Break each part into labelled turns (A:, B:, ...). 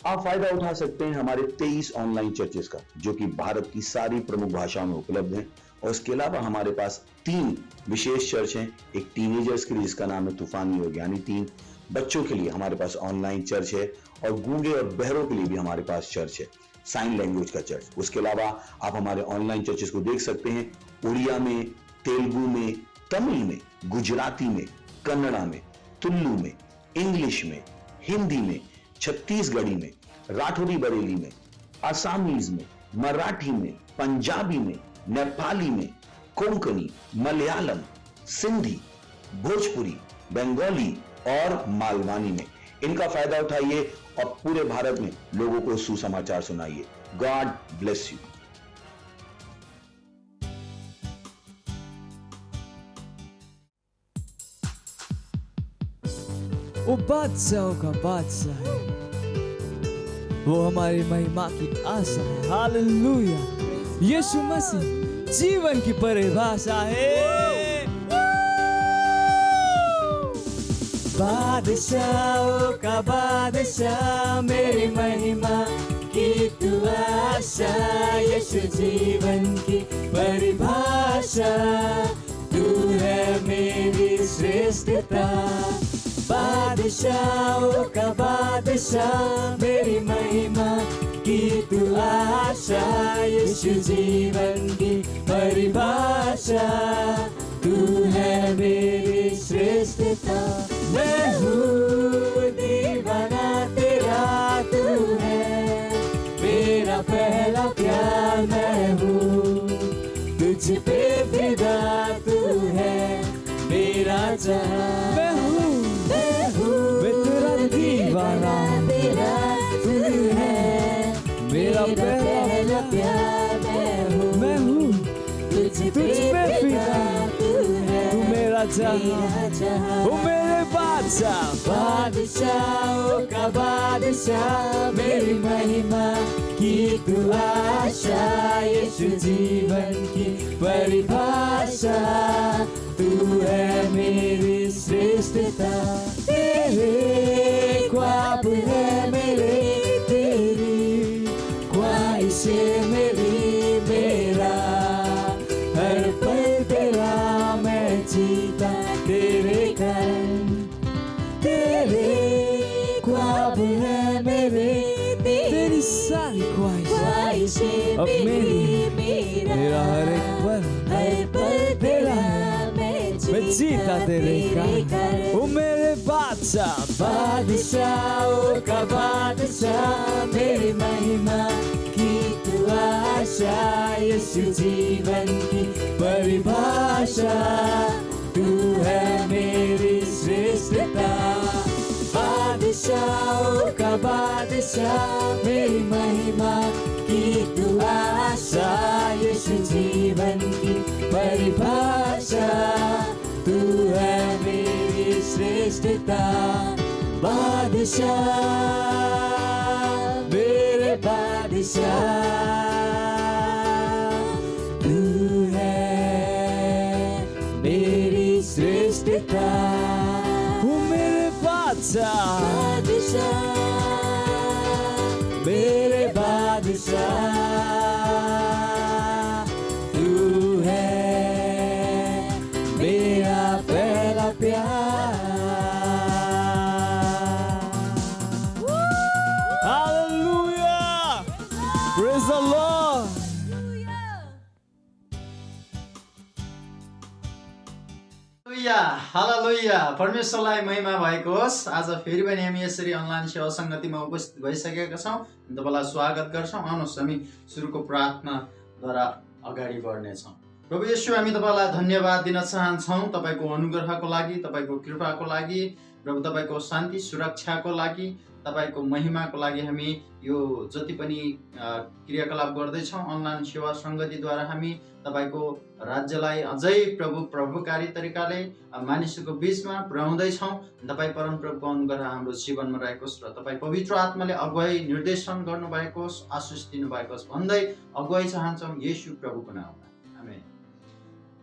A: आप फायदा उठा सकते हैं हमारे 23 ऑनलाइन चर्चेस का, जो कि भारत की सारी प्रमुख भाषाओं में उपलब्ध हैं। और इसके अलावा हमारे पास 3 विशेष चर्च हैं। एक टीनेजर्स के लिए जिसका नाम है तूफानी योग यानी 3, बच्चों के लिए हमारे पास ऑनलाइन चर्च है, और गूंगे और बहरों के लिए भी हमारे पास चर्च है, साइन लैंग्वेज का चर्च। उसके अलावा आप हमारे ऑनलाइन चर्चेस को देख सकते हैं उड़िया में, तेलुगु में, तमिल में, गुजराती में, कन्नड़ा में, तुलु में, इंग्लिश में, हिंदी में, छत्तीसगढ़ी में, राठौरी बरेली में, आसामीज में, मराठी में, पंजाबी में, नेपाली में, कोंकणी, मलयालम, सिंधी, भोजपुरी, बंगाली और मालवानी में। इनका फायदा उठाइए और पूरे भारत में लोगों को सुसमाचार सुनाइए। God bless you.
B: वो बादशाहों का बादशाह है, वो हमारी महिमा की आशा है। हालेलुया। यीशु मसीह जीवन की परिभाषा है। बादशाहों का बादशाह, मेरी महिमा की तू आशा। यीशु जीवन की परिभाषा, तू है मेरी श्रेष्ठता। बादशाहों का बादशाह, मेरी महिमा की तू आशा। यीशु जीवन की परिभाषा, तू है मेरी श्रेष्ठता। मैं हूँ दीवाना तेरा, तू है मेरा पहला प्यार। मैं हूँ तुझ पे फिदा, तू है मेरा जहां। मैं तेरा दीवाना, तेरा तू है मेरा पहला प्यार। मैं हूँ तुझ पे फिदा, तू मेरा जहां। ओ मेरे बादशाह, बादशाहों का बादशाह, मेरी महिमा की तू आशा। यीशु जीवन की परिभाषा, तू है मेरी श्रेष्ठता। तेरे ख्वाब है मेरे, तेरी ख्वाहिशें मेरी, मेरा हर पल तेरा मैं जीता तेरे कारण। तेरे ख्वाब है मेरे, तेरी सारी ख्वाहिशें अब मेरी, मेरा हर एक पल तेरा मैं जीता तेरे कारण। ओ मेरे बादशाह, बादशाहों का बादशाह, मेरी महिमा की तू आशा। यीशु जीवन की परिभाषा, तू है मेरी श्रेष्ठता। बादशाहों का बादशाह, मेरी महिमा की तू आशा। यीशु जीवन की परिभाषा, तू है मेरी श्रेष्ठता। बादशाह, मेरे बादशाह, तू है मेरी श्रेष्ठता। वो मेरे बादशाह, मेरे बादशाह, तू है मेरा पहला प्यार। Hallelujah! Praise the Lord!
C: हालेलुया। परमेश्वरलाई महिमा भएको होस्। आज फेरि पनि हामी यसरी अनलाइन सेवा सङ्गतिमा उपस्थित भइसकेका छौँ। तपाईँलाई स्वागत गर्छौँ। आउनुहोस् हामी सुरुको प्रार्थनाद्वारा अगाडि बढ्नेछौँ। प्रभु येशू, हामी तपाईँलाई धन्यवाद दिन चाहन्छौँ तपाईँको अनुग्रहको लागि, तपाईँको कृपाको लागि, प्रभु तपाईँको शान्ति सुरक्षाको लागि, तपाईँको महिमाको लागि। हामी यो जति पनि क्रियाकलाप गर्दैछौँ अनलाइन सेवा सङ्गतिद्वारा, हामी तपाईँको राज्यलाई अझै प्रभुकारी तरिकाले मानिसहरूको बिचमा पुर्याउँदैछौँ। तपाईँ परमप्रभुको अनुग्रह हाम्रो जीवनमा रहेको छ र तपाईँ पवित्र आत्माले अगुवाई निर्देशन गर्नुभएको होस्, आशिष दिनुभएको होस् भन्दै अगुवाई चाहन्छौँ येशू प्रभुको नाममा। आमेन।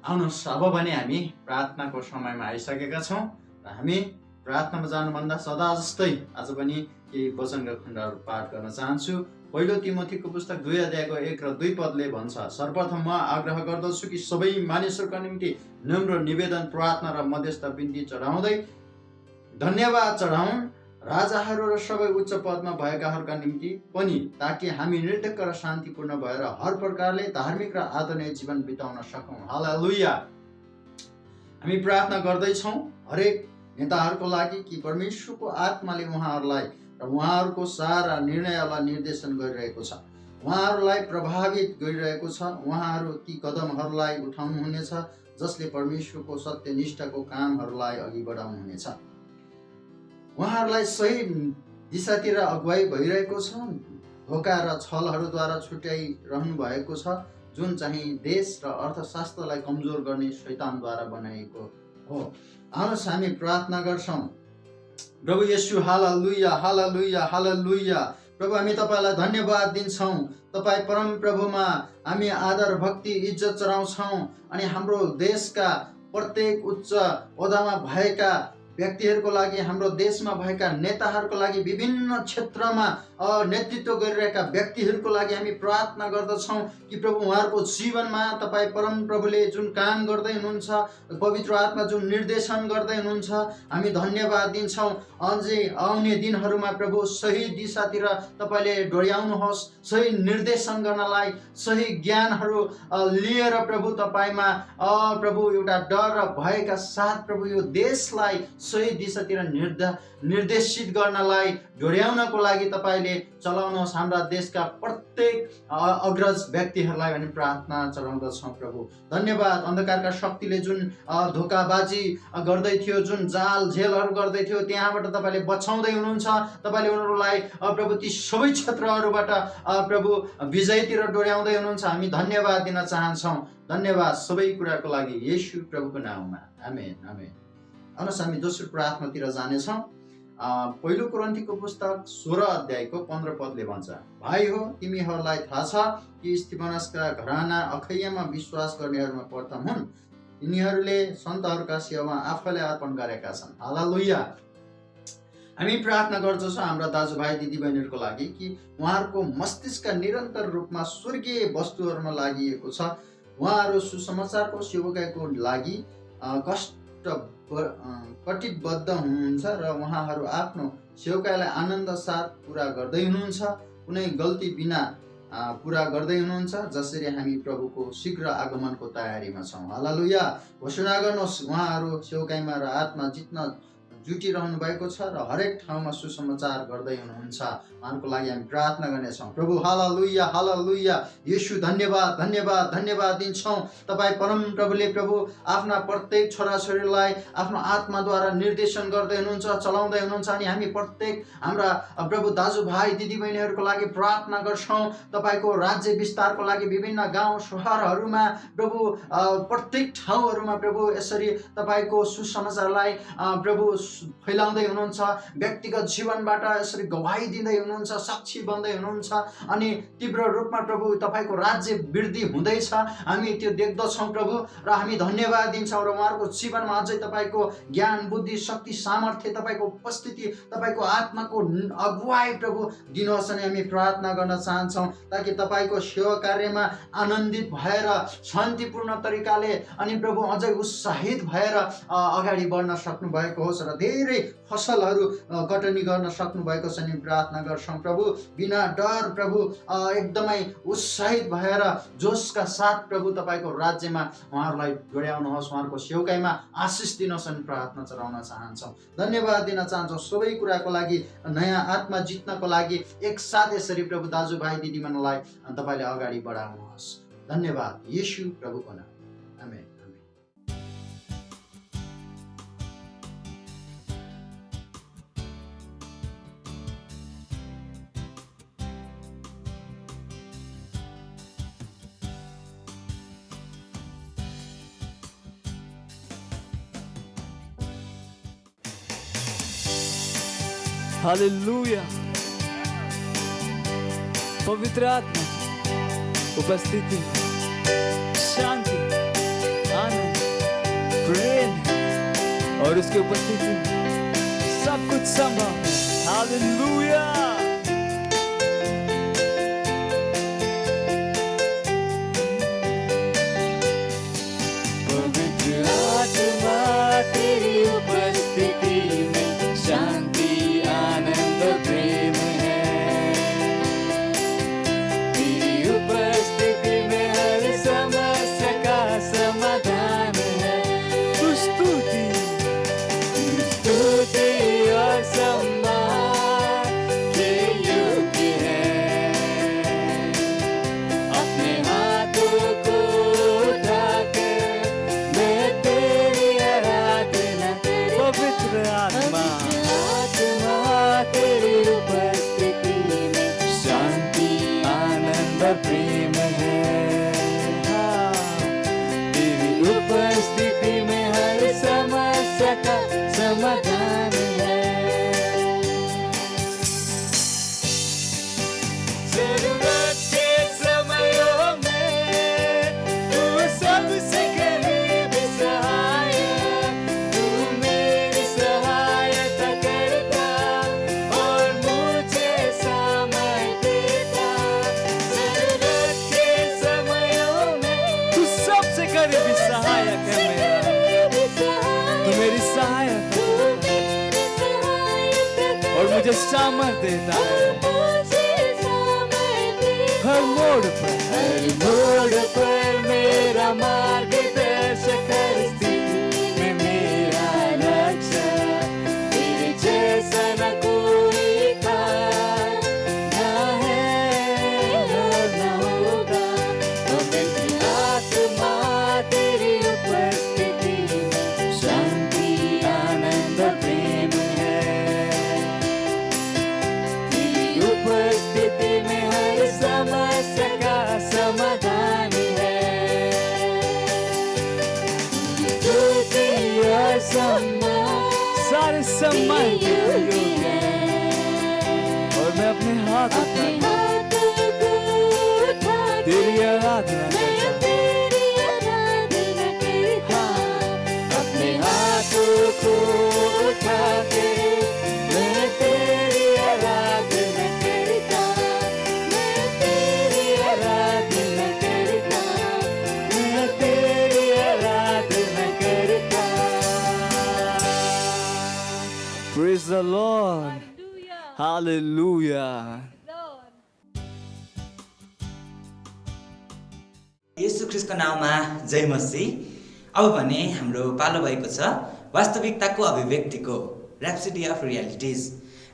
C: आउनुहोस्, अब भने हामी प्रार्थनाको समयमा आइसकेका छौँ र हामी प्रार्थनामा जानुभन्दा सदा जस्तै आज पनि केही वचनका खण्डहरू पाठ गर्न चाहन्छु। पहिलो तिमोथीको पुस्तक 2 अध्यायको 1 र 2 पदले भन्छ, सर्वप्रथम म आग्रह गर्दछु कि सबै मानिसहरूका निम्ति नम्र निवेदन, प्रार्थना र मध्यस्थ बिन्ती चढाउँदै धन्यवाद चढाउन्, राजाहरू र सबै उच्च पदमा भएकाहरूका निम्ति पनि, ताकि हामी निर्धक्क र शान्तिपूर्ण भएर हर प्रकारले धार्मिक र आदरणीय जीवन बिताउन सकौँ। हालेलुया। हामी प्रार्थना गर्दैछौँ हरेक नेताहरूको लागि कि परमेश्वरको आत्माले उहाँहरूलाई र उहाँहरूको सारा निर्णयलाई निर्देशन गरिरहेको छ, उहाँहरूलाई प्रभावित गरिरहेको छ। उहाँहरू ती कदमहरूलाई उठाउनुहुनेछ जसले परमेश्वरको सत्यनिष्ठको कामहरूलाई अघि बढाउनुहुनेछ। उहाँहरूलाई सही दिशातिर अगुवाई भइरहेको छ। धोका र छलहरूद्वारा छुट्याइरहनु भएको छ, जुन चाहिँ देश र अर्थशास्त्रलाई कमजोर गर्ने शैतानद्वारा बनाइएको हो। आउनुहोस् हामी प्रार्थना गर्छौँ। प्रभु येशू, हालेलुया, हालेलुया, हालेलुया। प्रभु हामी तपाईँलाई धन्यवाद दिन्छौँ। तपाईँ परम प्रभुमा हामी आदर, भक्ति, इज्जत चढाउँछौँ अनि हाम्रो देशका प्रत्येक उच्च ओहदामा भएका व्यक्तिहरूको लागि, हाम्रो देशमा भएका नेताहरूको लागि, विभिन्न क्षेत्रमा नेतृत्व गरिरहेका व्यक्तिहरूको लागि हामी प्रार्थना गर्दछौँ कि प्रभु उहाँहरूको जीवनमा तपाईँ परम प्रभुले जुन काम गर्दै हुनुहुन्छ, पवित्र आत्मा जुन निर्देशन गर्दै हुनुहुन्छ, हामी धन्यवाद दिन्छौँ। अझै आउने दिनहरूमा प्रभु सही दिशातिर तपाईँले डोर्याउनुहोस्, सही निर्देशन गर्नलाई, सही ज्ञानहरू लिएर प्रभु तपाईँमा प्रभु एउटा डर भएका साथ प्रभु यो देशलाई सही दिशातिर निर्देशित गर्नलाई, डोर्याउनको लागि तपाईँले चलाउनुहोस्। हाम्रा देशका प्रत्येक अग्रज व्यक्तिहरूलाई पनि प्रार्थना चढाउँदछौँ। प्रभु धन्यवाद। अन्धकारका शक्तिले जुन धोकाबाजी गर्दै थियो, जुन जाल झेलहरू गर्दै थियो, त्यहाँबाट तपाईँले बचाउँदै हुनुहुन्छ। तपाईँले उनीहरूलाई प्रभु ती सबै क्षेत्रहरूबाट प्रभु विजयतिर डोर्याउँदै हुनुहुन्छ। हामी धन्यवाद दिन चाहन्छौँ। धन्यवाद सबै कुराको लागि येशू प्रभुको नाममा, आमेन, आमेन। आउनुहोस् हामी दोस्रो प्रार्थनातिर जानेछौँ। पहिलो कोरिन्थीको पुस्तक 16 अध्यायको 15 पदले भन्छ, भाइ हो, तिमीहरूलाई थाहा छ कि स्तिफनसका घराना अखैयामा विश्वास गर्नेहरूमा प्रथम हुन्। यिनीहरूले सन्तहरूका सेवामा आफैलाई अर्पण गरेका छन्। हालेलुया। हामी प्रार्थना गर्छौँ हाम्रा दाजुभाइ दिदीबहिनीहरूको लागि कि उहाँहरूको मस्तिष्क निरन्तर रूपमा स्वर्गीय वस्तुहरूमा लागिएको छ। उहाँहरू सुसमाचारको सेवकाईको लागि कटिबद्ध हुनुहुन्छ र उहाँहरू आफ्नो सेवकाईलाई आनन्द साथ पुरा गर्दै हुनुहुन्छ, कुनै गल्ती बिना पुरा गर्दै हुनुहुन्छ, जसरी हामी प्रभुको शीघ्र आगमनको तयारीमा छौँ। हालेलुया। घोषणा गर्नुहोस्, उहाँहरू सेवकाईमा र आत्मा जित्न जुटिरहनु भएको छ र हरेक ठाउँमा सुसमाचार गर्दै हुनुहुन्छ। उहाँहरूको लागि हामी प्रार्थना गर्नेछौँ। प्रभु हालेलुया, हालेलुया। येशू धन्यवाद, धन्यवाद, धन्यवाद दिन्छौँ। तपाईँ परम प्रभुले प्रभु आफ्ना प्रत्येक छोराछोरीलाई आफ्नो आत्माद्वारा निर्देशन गर्दै हुनुहुन्छ, चलाउँदै हुनुहुन्छ अनि हामी प्रत्येक हाम्रा प्रभु दाजुभाइ दिदीबहिनीहरूको लागि प्रार्थना गर्छौँ। तपाईँको राज्य विस्तारको लागि विभिन्न गाउँ सहरहरूमा प्रभु प्रत्येक ठाउँहरूमा प्रभु यसरी तपाईँको सुसमाचारलाई प्रभु फैलाउँदै हुनुहुन्छ। व्यक्तिगत जीवनबाट यसरी गवाही दिँदै हुनुहुन्छ, साक्षी बन्दै हुनुहुन्छ अनि तीव्र रूपमा प्रभु तपाईँको राज्य वृद्धि हुँदैछ। हामी त्यो देख्दछौँ प्रभु र हामी धन्यवाद दिन्छौँ र उहाँहरूको जीवनमा अझै तपाईँको ज्ञान, बुद्धि, शक्ति, सामर्थ्य, तपाईँको उपस्थिति, तपाईँको आत्माको अगुवाई प्रभु दिनुहोस् अनि हामी प्रार्थना गर्न चाहन्छौँ ताकि तपाईँको सेवा कार्यमा आनन्दित भएर शान्तिपूर्ण तरिकाले अनि प्रभु अझै उत्साहित भएर अगाडि बढ्न सक्नु भएको होस् र धेरै फसलहरू कटनी गर्न सक्नु भएको छ नि प्रार्थना गर्छौँ। प्रभु बिना डर प्रभु एकदमै उत्साहित भएर जोसका साथ प्रभु तपाईँको राज्यमा उहाँहरूलाई डोर्याउनुहोस्, उहाँहरूको सेवकाईमा आशिष दिनुहोस् अनि प्रार्थना चढाउन चाहन्छौँ। धन्यवाद दिन चाहन्छौँ सबै कुराको लागि। नयाँ आत्मा जित्नको लागि एकसाथ यसरी प्रभु दाजुभाइ दिदीबहिनीलाई तपाईँले अगाडि बढाउनुहोस्। धन्यवाद येशू प्रभुको नाम, आमेन।
B: हालेलुया। पवित्र आत्मा उपस्थिति, शांति, आनंद, प्रेम और उसकी उपस्थिति सब कुछ संभव। हालेलुया। पवित्र आत्मा तेरी उपस्थिति में शांति आनंद प्रेम है। तेरी उपस्थिति में हर समस्या का समाधान है। तू स्तुति और सम्मान के योग्य है। अपने हाथों को उठाकर मैं तेरी आराधना। पवित्र आत्मा तेरी उपस्थिति में शांति आनंद प्रेम है। तेरी उपस्थिति में हर समस्या का समाधान है। जरूरत के समयों में तू सबसे करीबी सहायक। तू मेरी सहायता करता और मुझे सामर्थ देता। जरूरत के समयों में तू सबसे करीबी सहायक है मेरा। तू मेरी सहायता और मुझे सामर्थ देता है। हर मोड़ पर मेरा मार्गदर्शक, हर स्थिति में मेरा रक्षक। तेरे जैसा न कोई था, ना है ना होगा। पवित्र आत्मा तेरी उपस्थिति में शांति आनंद प्रेम है। तेरी उपस्थिति में हर समस्या का समाधान है। स्तुति और सम्मान सारे सम्मान के योग्य है। और मैं अपने हाथ उठाता तेरी आराधना करता। अपने हाथों को उठा के मैं तेरी आराधना करता। मैं तेरी आराधना करता। मैं तेरी आराधना करता। Praise the Lord. Hallelujah.
D: येशू ख्रीष्टको नाममा जय मसीह। अब भने हाम्रो पालो भएको छ वास्तविकताको अभिव्यक्तिको ऱ्याप्सोडी अफ रियालिटिज।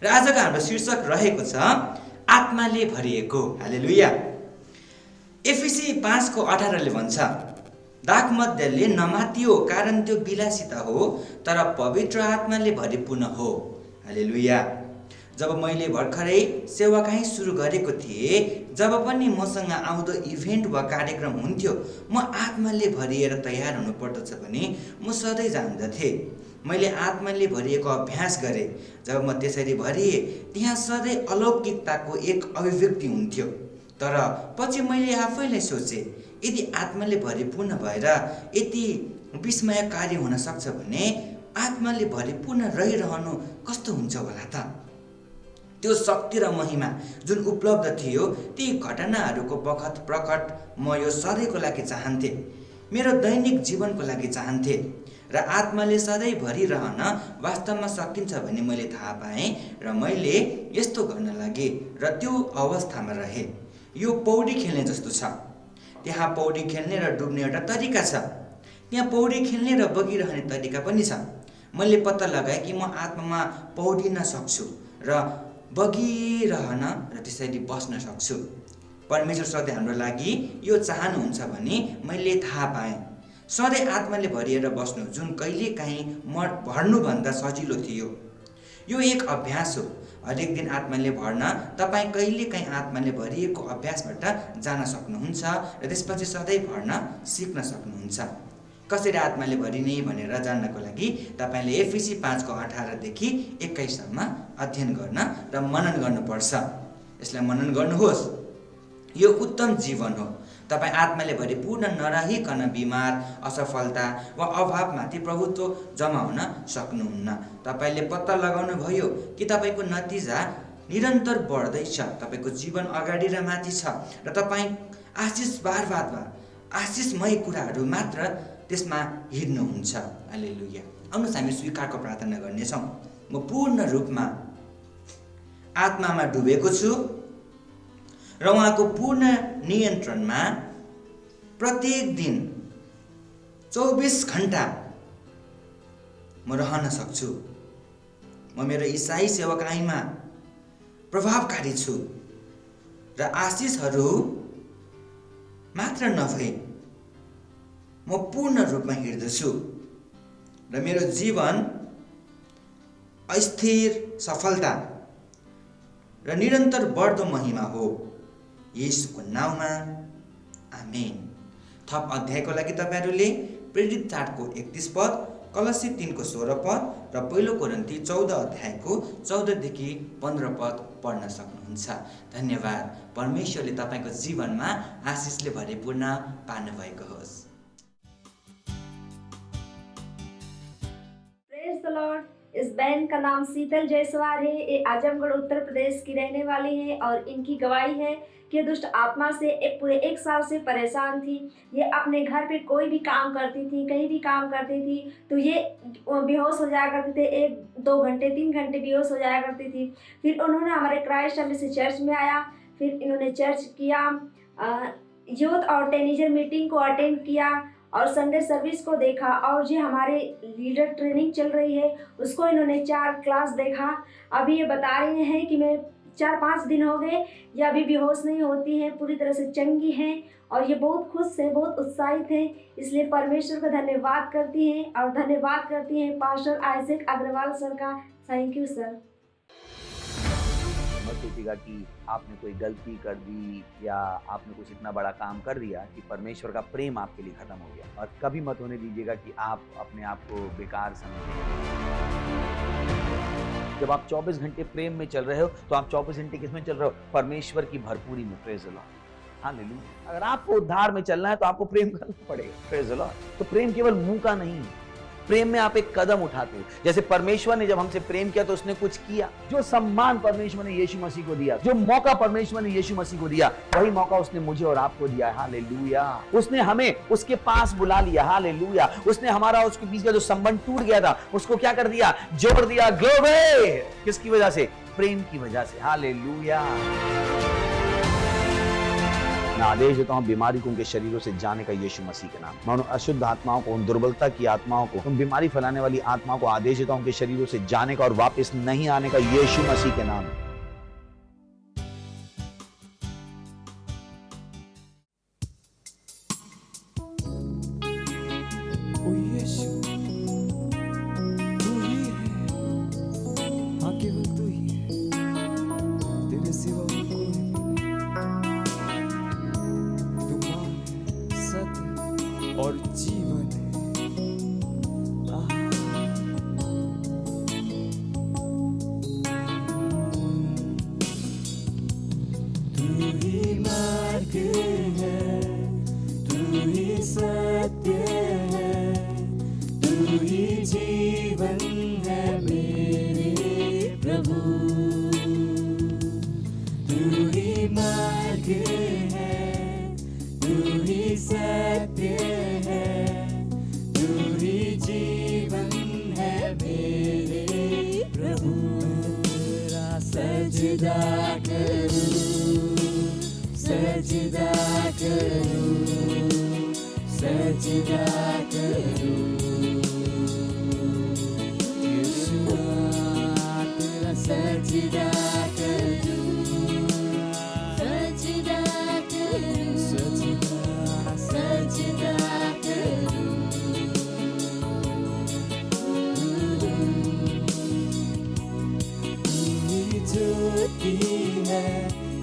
D: र आजको हाम्रो शीर्षक रहेको छ आत्माले भरिएको। हालेलुया। एफिसी 5:18 ले भन्छ, दाखमध्यले नमातियो कारण त्यो विलासिता हो, तर पवित्र आत्माले भरिपूर्ण हो। हालेलुया। जब मैले भर्खरै सेवाकाई सुरु गरेको थिएँ, जब पनि मसँग आउँदो इभेन्ट वा कार्यक्रम हुन्थ्यो, म आत्माले भरिएर तयार हुनुपर्दछ भने म सधैँ जान्दथेँ। मैले आत्माले भरिएको अभ्यास गरेँ। जब म त्यसरी भरिएँ, त्यहाँ सधैँ अलौकिकताको एक अभिव्यक्ति हुन्थ्यो। तर पछि मैले आफैलाई सोचेँ, यदि आत्माले भरिपूर्ण भएर यति विस्मयकारी हुन सक्छ भने आत्माले भरिपूर्ण रहिरहनु कस्तो हुन्छ होला त। त्यो शक्ति र महिमा जुन उपलब्ध थियो, ती घटनाहरूको बखत प्रकट म यो सधैँको लागि चाहन्थेँ, मेरो दैनिक जीवनको लागि चाहन्थेँ। र आत्माले सधैँ भरिरहन वास्तवमा सकिन्छ भन्ने मैले थाहा पाएँ र मैले यस्तो गर्न लागेँ र त्यो अवस्थामा रहेँ। यो पौडी खेल्ने जस्तो छ। त्यहाँ पौडी खेल्ने र डुब्ने एउटा तरिका छ। त्यहाँ पौडी खेल्ने र बगिरहने तरिका पनि छ। मैले पत्ता लगाएँ कि म आत्मामा पौडिन सक्छु र बगिरहन र त्यसरी बस्न सक्छु। परमेश्वर सधैँ हाम्रो लागि यो चाहनुहुन्छ भने मैले थाहा पाएँ। सधैँ आत्माले भरिएर बस्नु जुन कहिलेकाहीँ भर्नुभन्दा सजिलो थियो। यो एक अभ्यास हो। हरेक दिन आत्माले भर्न तपाईँ कहिलेकाहीँ आत्माले भरिएको अभ्यासबाट जान सक्नुहुन्छ र त्यसपछि सधैँ भर्न सिक्न सक्नुहुन्छ। कसरी आत्माले भरिने भनेर जान्नको लागि तपाईले एफिसी 5:18 देखि 21 सम्म अध्ययन गर्न र मनन गर्नुपर्छ। यसलाई मनन गर्नुहोस्। यो उत्तम जीवन हो तपाईँ आत्माले भरिपूर्ण नरहिकन बिमार, असफलता वा अभावमाथि प्रभुत्व जमाउन सक्नुहुन्न। तपाईँले पत्ता लगाउनु भयो कि तपाईँको नतिजा निरन्तर बढ्दैछ, तपाईँको जीवन अगाडि र माथि छ र तपाईँ आशिषमय कुराहरू मात्र त्यसमा हिँड्नुहुन्छ। हालेलुया। आउनुहोस् हामी स्वीकारको प्रार्थना गर्नेछौँ। म पूर्ण रूपमा आत्मामा डुबेको छु र उहाँको पूर्ण नियन्त्रणमा प्रत्येक दिन 24 घण्टा म रहन सक्छु। म मेरो ईसाई सेवकाईमा प्रभावकारी छु र आशिषहरू मात्र नभई म पूर्ण रूपमा हिँड्दछु र मेरो जीवन अस्थिर सफलता र निरन्तर बढ्दो महिमा हो। येशूको नाउँमा आमेन। थप अध्यायको लागि तपाईँहरूले प्रेरित 4:31 पद, कलसी 3:16 पद र 1 कोरिन्थी 14 अध्यायको 14 देखि 15 पद पढ्न सक्नुहुन्छ। धन्यवाद। परमेश्वरले तपाईँको जीवनमा आशिषले भरिपूर्ण पार्नु भएको होस्।
E: प्रेज द लॉर्ड। इस बहन का नाम शीतल जायसवाल है। ये आजमगढ़ उत्तर प्रदेश की रहने वाली है और इनकी गवाही है कि दुष्ट आत्मा से पूरे 1 साल से परेशान थी। ये अपने घर पे कोई भी काम करती थी, कहीं भी काम करती थी तो ये बेहोश हो जाया करते थे। 1-2 घंटे 3 घंटे बेहोश हो जाया करती थी। फिर उन्होंने हमारे क्राइस्ट से चर्च में आया। फिर इन्होंने चर्च किया, यूथ और टीनेजर मीटिंग को अटेंड किया और संडे सर्विस को देखा और जो हमारे लीडर ट्रेनिंग चल रही है उसको इन्होंने 4 क्लास देखा। अभी ये बता रहे हैं कि मैं 4-5 दिन हो गए, ये अभी बेहोश नहीं होती हैं, पूरी तरह से चंगी हैं और ये बहुत खुश है, बहुत उत्साहित हैं। इसलिए परमेश्वर का धन्यवाद करती हैं और धन्यवाद करती हैं पास्टर आइजैक अग्रवाल सर का। Thank you sir.
F: मत सोचिएगा कि आपने कोई गलती कर दी या आपने कुछ इतना बड़ा काम कर दिया कि परमेश्वर का प्रेम आपके लिए खत्म हो गया, और कभी मत होने दीजिएगा कि आप अपने आप को बेकार समझें। जब आप 24 घंटे प्रेम में चल रहे हो तो आप 24 घंटे किस में चल रहे हो? परमेश्वर की भरपूरी में। प्रेज द लॉर्ड। हालेलुया। अगर आपको उद्धार में चलना है तो आपको प्रेम करना पड़ेगा। प्रेज द लॉर्ड। तो प्रेम केवल मुंह का नहीं है, प्रेम में आप एक कदम उठाते हो। जैसे परमेश्वर ने जब हमसे प्रेम किया तो उसने कुछ किया। जो सम्मान परमेश्वर ने यीशु मसीह को दिया, जो मौका परमेश्वर ने यीशु मसीह को दिया, वही मौका उसने मुझे और आपको दिया है। हालेलुया। उसने हमें उसके पास बुला लिया। हालेलुया। उसने हमारा उसके बीच का जो संबंध टूट गया था उसको क्या कर दिया? जोड़ दिया। ग्लोरी। किसकी वजह से? प्रेम की वजह से। हालेलुया। मैं आदेश देता हूं बीमारी को उनके शरीरों से जाने का यीशु मसीह के नाम। मैं उन अशुद्ध आत्माओं को, उन दुर्बलता की आत्माओं को, उन बीमारी फैलाने वाली आत्माओं को आदेश देता हूं उनके शरीरों से जाने का और वापस नहीं आने का यीशु मसीह के नाम।
B: ओ यीशु, तू ही है, हाँ केवल तू ही है, तेरे सिवा और कोई भी नहीं। तू मार्ग है, सत्य और जीवन है। तू ही मार्ग है, तू ही सत्य है, तू ही जीवन है मेरे प्रभु। तू ही मार्ग है, तू ही सत्य है, तू ही जीवन है मेरे प्रभु। तेरा सजदा करूं, सजदा करूं, सजदा करूं। यीशुआ तेरा सजदा करूं, सजदा करूं, सजदा सजदा करूं। तू ही ज्योति है,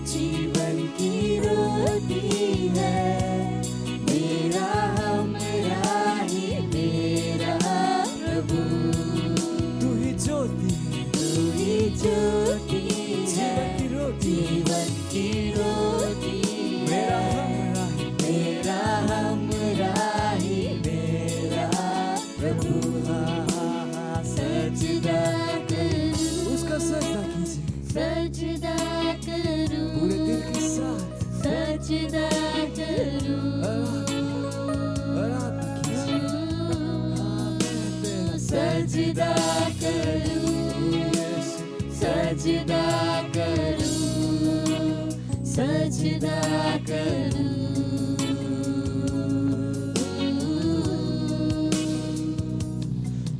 B: जीवन की रोटी है, मेरा हमरा ही मेरा प्रभु। तू ही ज्योति, तू ही ज्योति है, जीवन की रोटी, मेरा हमरा ही
G: सजदा करूं, सजदा करूं, सजदा करूं, सजदा करूं।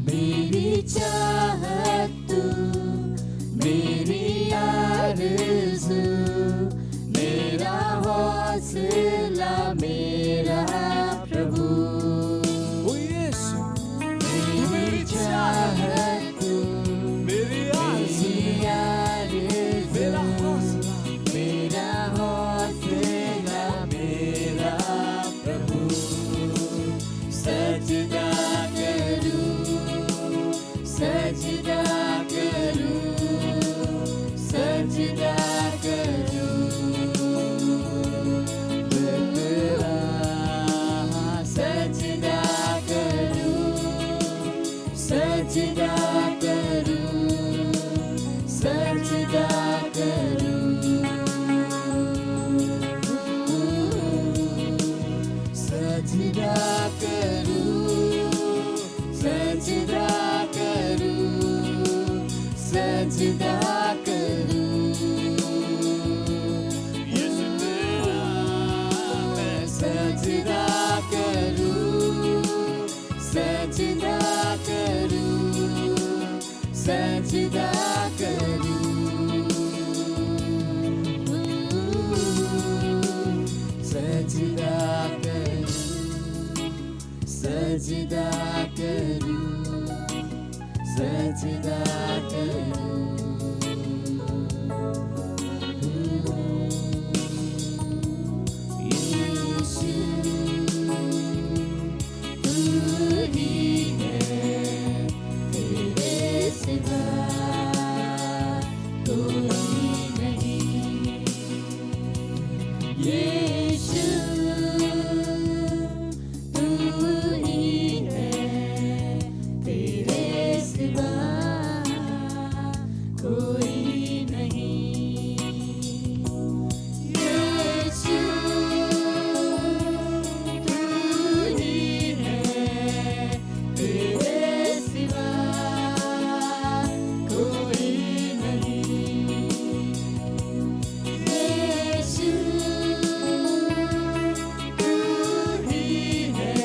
G: मेरी चाहत तू, मेरी आरज़ू, मेरा हौसला मेरा प्रभु।
B: ओ यीशु,
G: मेरी चाहत तू,
B: मेरी आरज़ू,
G: आरज़ू,
B: मेरा हौसला,
G: मेरा हौसला मेरा प्रभु। सजदा करूं, सजदा करूं, सजदा करूं। मैं तेरा सजदा करूं, सजदा करूं, सजदा करूं। सजदा करूं, सजदा करूं, सजदा करूं। यीशु तेरा मैं सजदा करूं, सजदा करूं, सजदा करूं। सजदा करूं, सजदा करूं, सजदा करूं। यीशु तू ही है, तेरे सिवा कोई नहीं। यीशु तू ही है, तेरे सिवा कोई नहीं। यीशु तू ही है, तेरे सिवा कोई नहीं। यीशु तू ही है,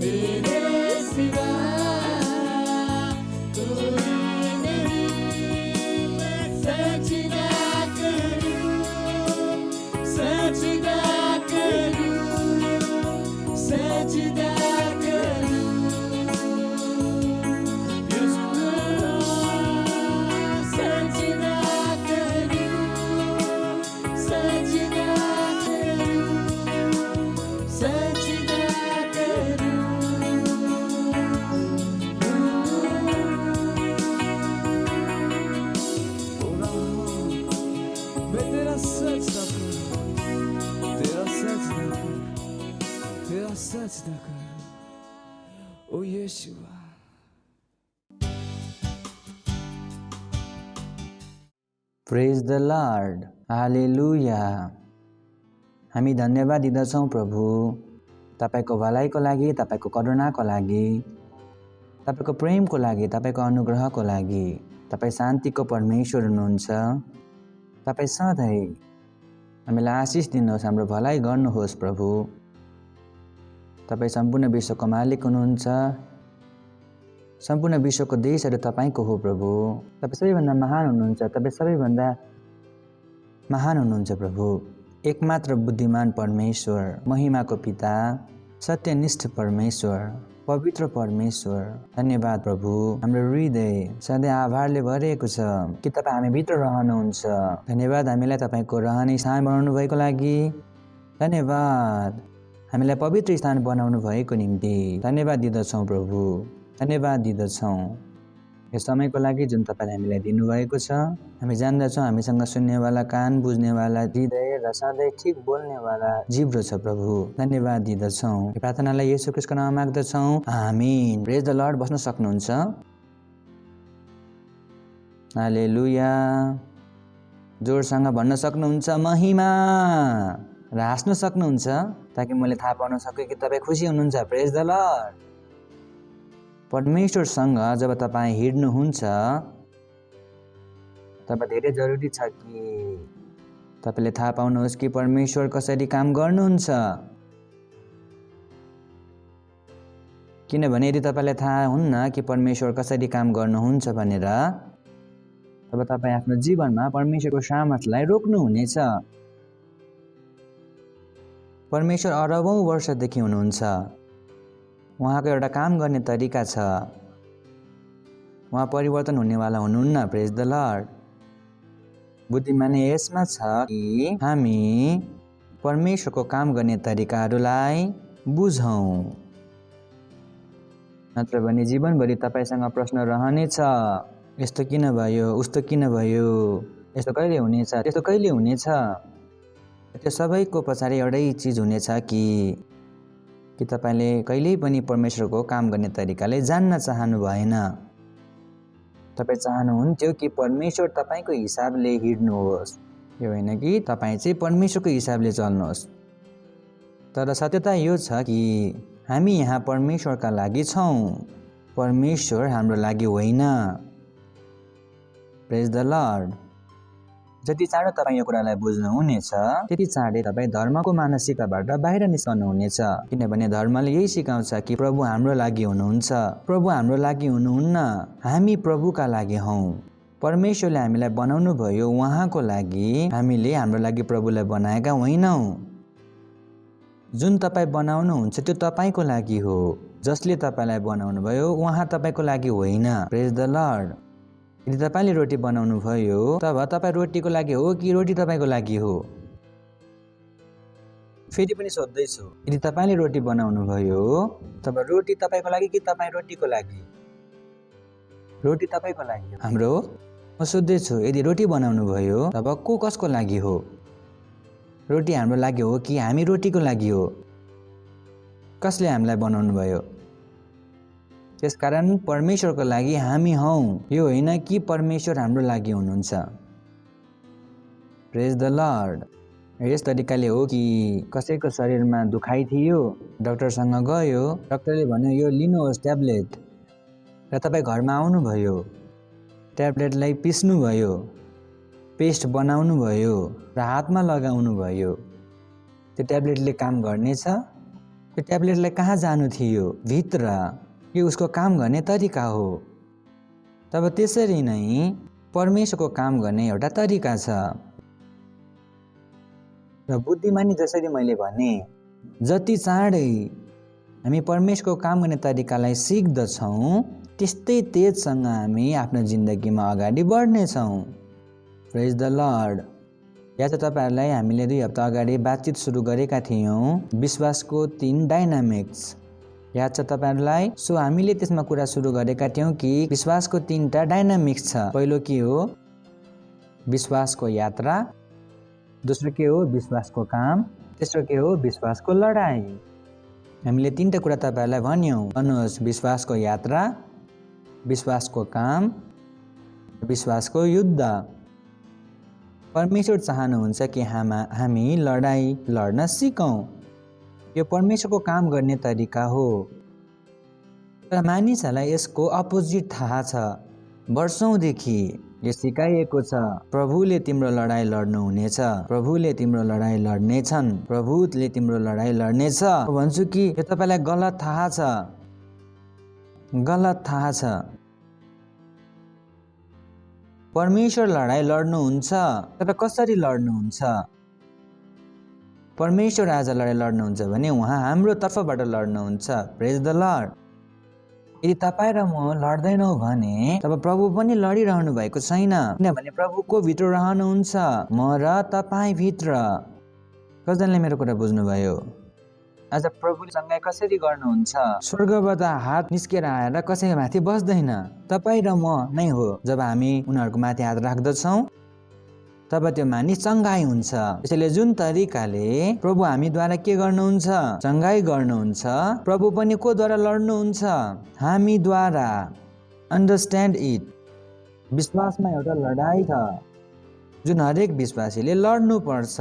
G: तेरे सिवा कोई नहीं। मैं सजदा करूं, सजदा करूं, सजदा करूं। यीशु सजदा करूं, सजदा करूं, सजदा करूं।
B: मैं तेरा सजदा करूं, तेरा सजदा करूं, तेरा सजदा करूं। ओ यीशुआ,
D: प्रेज द लर्ड, हालेलुया। हामी धन्यवाद दिँदछौँ प्रभु, तपाईँको भलाइको लागि, तपाईँको करुणाको लागि, तपाईँको प्रेमको लागि, तपाईँको अनुग्रहको लागि। तपाईँ शान्तिको परमेश्वर हुनुहुन्छ। तपाईँ सधैँ हामीलाई आशिष दिनुहोस्, हाम्रो भलाइ गर्नुहोस् प्रभु। तपाईँ सम्पूर्ण विश्वको मालिक हुनुहुन्छ। सम्पूर्ण विश्वको देशहरू तपाईँको हो प्रभु। तपाईँ सबैभन्दा महान हुनुहुन्छ। तपाईँ सबैभन्दा महान हुनुहुन्छ प्रभु। एकमात्र बुद्धिमान परमेश्वर, महिमाको पिता, सत्यनिष्ठ परमेश्वर, पवित्र परमेश्वर। धन्यवाद प्रभु। हाम्रो हृदय सधैँ आभारले भरिएको छ कि तपाईँ हामीभित्र रहनुहुन्छ। धन्यवाद हामीलाई तपाईँको रहने स्थान बनाउनु भएको लागि। धन्यवाद हामीलाई पवित्र स्थान बनाउनु भएको निम्ति। धन्यवाद दिँदछौँ प्रभु, धन्यवाद दिँदछौँ यो समयको लागि जुन तपाईँले हामीलाई दिनुभएको छ। हामी जान्दछौँ हामीसँग सुन्नेवाला कान, बुझ्नेवाला हृदय र सधैँ ठिक बोल्नेवाला जिब्रो छ प्रभु। धन्यवाद दिँदछौँ। यो प्रार्थनालाई येशू ख्रीष्टको नाममा माग्दछौँ, आमीन। प्रेज द लर्ड। बस्न सक्नुहुन्छ। हालेलुया। जोडसँग भन्न सक्नुहुन्छ, महिमा
H: र हाँस्न सक्नुहुन्छ ताकि मैले थाहा पाउन सकेँ कि तपाईँ खुसी हुनुहुन्छ। प्रेज द लर्ड। परमेश्वरसँग जब तपाईँ हिँड्नुहुन्छ तब धेरै जरुरी छ कि तपाईँले थाहा पाउनुहोस् कि परमेश्वर कसरी काम गर्नुहुन्छ। किनभने यदि तपाईँलाई थाहा हुन्न कि परमेश्वर कसरी काम गर्नुहुन्छ भनेर तब तपाईँ आफ्नो जीवनमा परमेश्वरको सामर्थ्यलाई रोक्नुहुनेछ। परमेश्वर अरबौँ वर्षदेखि हुनुहुन्छ। उहाँको एउटा काम गर्ने तरिका छ। उहाँ परिवर्तन हुनेवाला हुनुहुन्न। प्रेज द लर्ड। बुद्धिमानी यसमा छ कि हामी परमेश्वरको काम गर्ने तरिकाहरूलाई बुझौँ, नत्र भने जीवनभरि तपाईँसँग प्रश्न रहनेछ। यस्तो किन भयो, उस्तो किन भयो, यस्तो कहिले हुनेछ, त्यस्तो कहिले हुनेछ। त्यो सबैको पछाडि एउटै चिज हुनेछ कि तपाईँले कहिल्यै पनि परमेश्वरको काम गर्ने तरिकाले जान्न चाहनु भएन। तपाईँ चाहनुहुन्थ्यो कि परमेश्वर तपाईँको हिसाबले हिँड्नुहोस्, यो होइन कि तपाईँ चाहिँ परमेश्वरको हिसाबले चल्नुहोस्। तर सत्यता यो छ कि हामी यहाँ परमेश्वरका लागि छौँ, परमेश्वर हाम्रो लागि होइन। प्रेज द लर्ड। जति चाँडो तपाईँ यो कुरालाई बुझ्नुहुनेछ त्यति चाँडै तपाईँ धर्मको मानसिकताबाट बाहिर निस्कनुहुनेछ। किनभने धर्मले यही सिकाउँछ कि प्रभु हाम्रो लागि हुनुहुन्छ। प्रभु हाम्रो लागि हुनुहुन्न, हामी प्रभुका लागि हौँ। परमेश्वरले हामीलाई बनाउनु भयो उहाँको लागि, हामीले हाम्रो लागि प्रभुलाई बनाएका होइनौँ। जुन तपाईँ बनाउनुहुन्छ त्यो तपाईँको लागि हो। जसले तपाईँलाई बनाउनु भयो उहाँ तपाईँको लागि होइन। प्रेज द लर्ड। यदि तपाईँले रोटी बनाउनु भयो तब तपाईँ रोटीको लागि हो कि रोटी तपाईँको लागि हो? फेरि पनि सोध्दैछु, यदि तपाईँले रोटी बनाउनु भयो तब रोटी तपाईँको लागि कि तपाईँ रोटीको लागि? रोटी तपाईँको लागि। हाम्रो म सोध्दैछु, यदि रोटी बनाउनु भयो तब को कसको लागि हो? रोटी हाम्रो लागि हो कि हामी रोटीको लागि हो? कसले हामीलाई बनाउनु भयो? त्यसकारण परमेश्वरको लागि हामी हौँ, यो होइन कि परमेश्वर हाम्रो लागि हुनुहुन्छ। प्रेज द लर्ड। यस तरिकाले हो कि कसैको शरीरमा दुखाइ थियो, डाक्टरसँग गयो, डाक्टरले भन्यो यो लिनुहोस् ट्याब्लेट, र तपाईँ घरमा आउनुभयो, ट्याब्लेटलाई पिस्नुभयो, पेस्ट बनाउनु भयो र हातमा लगाउनु भयो। त्यो ट्याब्लेटले काम गर्नेछ? त्यो ट्याब्लेटलाई कहाँ जानु थियो? भित्र। यो उसको काम गर्ने तरिका हो। तब त्यसरी नै परमेश्वरको काम गर्ने एउटा तरिका छ। र बुद्धिमानी जसरी मैले भने, जति चाँडै हामी परमेश्वरको काम गर्ने तरिकालाई सिक्दछौँ त्यस्तै तेजसँग हामी आफ्नो जिन्दगीमा अगाडि बढ्नेछौँ। प्रेज द लर्ड। या त तपाईँहरूलाई हामीले 2 हप्ता अगाडि बातचित सुरु गरेका थियौँ विश्वासको 3 डाइनामिक्स। याद छ तपाईँहरूलाई? सो हामीले त्यसमा कुरा सुरु गरेका थियौँ कि विश्वासको 3टा डाइनामिक्स छ। पहिलो के हो? विश्वासको यात्रा। दोस्रो के हो? विश्वासको काम। तेस्रो के हो? विश्वासको लडाई। हामीले 3टा कुरा तपाईँहरूलाई भन्यौँ। भन्नुहोस्, विश्वासको यात्रा, विश्वासको काम, विश्वासको युद्ध। परमेश्वर चाहनुहुन्छ कि हामी लडाई लड्न सिकौँ। यो परमेश्वरको काम गर्ने तरिका हो। तर मानिसहरूलाई यसको अपोजिट थाहा छ। वर्षौँदेखि यो सिकाइएको छ, प्रभुले तिम्रो लडाई लड्नुहुनेछ, प्रभुले तिम्रो लडाई लड्नेछन्, प्रभुले तिम्रो लडाई लड्नेछ। भन्छु कि यो तपाईँलाई गलत थाहा छ, गलत थाहा छ। परमेश्वर लडाई लड्नुहुन्छ, तर कसरी लड्नुहुन्छ? परमेश्वर आज लडाई लड्नुहुन्छ भने उहाँ हाम्रो तर्फबाट लड्नुहुन्छ। प्रेज द लर्ड। यदि तपाईँ र म लड्दैनौँ भने तब प्रभु पनि लडिरहनु भएको छैन। किनभने प्रभुको भित्र रहनुहुन्छ, म र तपाईँ भित्र। कसैले मेरो कुरा बुझ्नुभयो? आज प्रभुले सँगै कसरी गर्नुहुन्छ? स्वर्गबाट हात निस्केर आएर कसैको माथि बस्दैन, तपाईँ र म नै हो। जब हामी उनीहरूको माथि हात राख्दछौँ तब त्यो मानिस चङ्गाई हुन्छ। त्यसैले जुन तरिकाले प्रभु हामीद्वारा के गर्नुहुन्छ? चङ्गाई गर्नुहुन्छ। प्रभु पनि कोद्वारा लड्नुहुन्छ? हामीद्वारा। Understand it. विश्वासमा एउटा लडाई छ जुन हरेक विश्वासीले लड्नुपर्छ।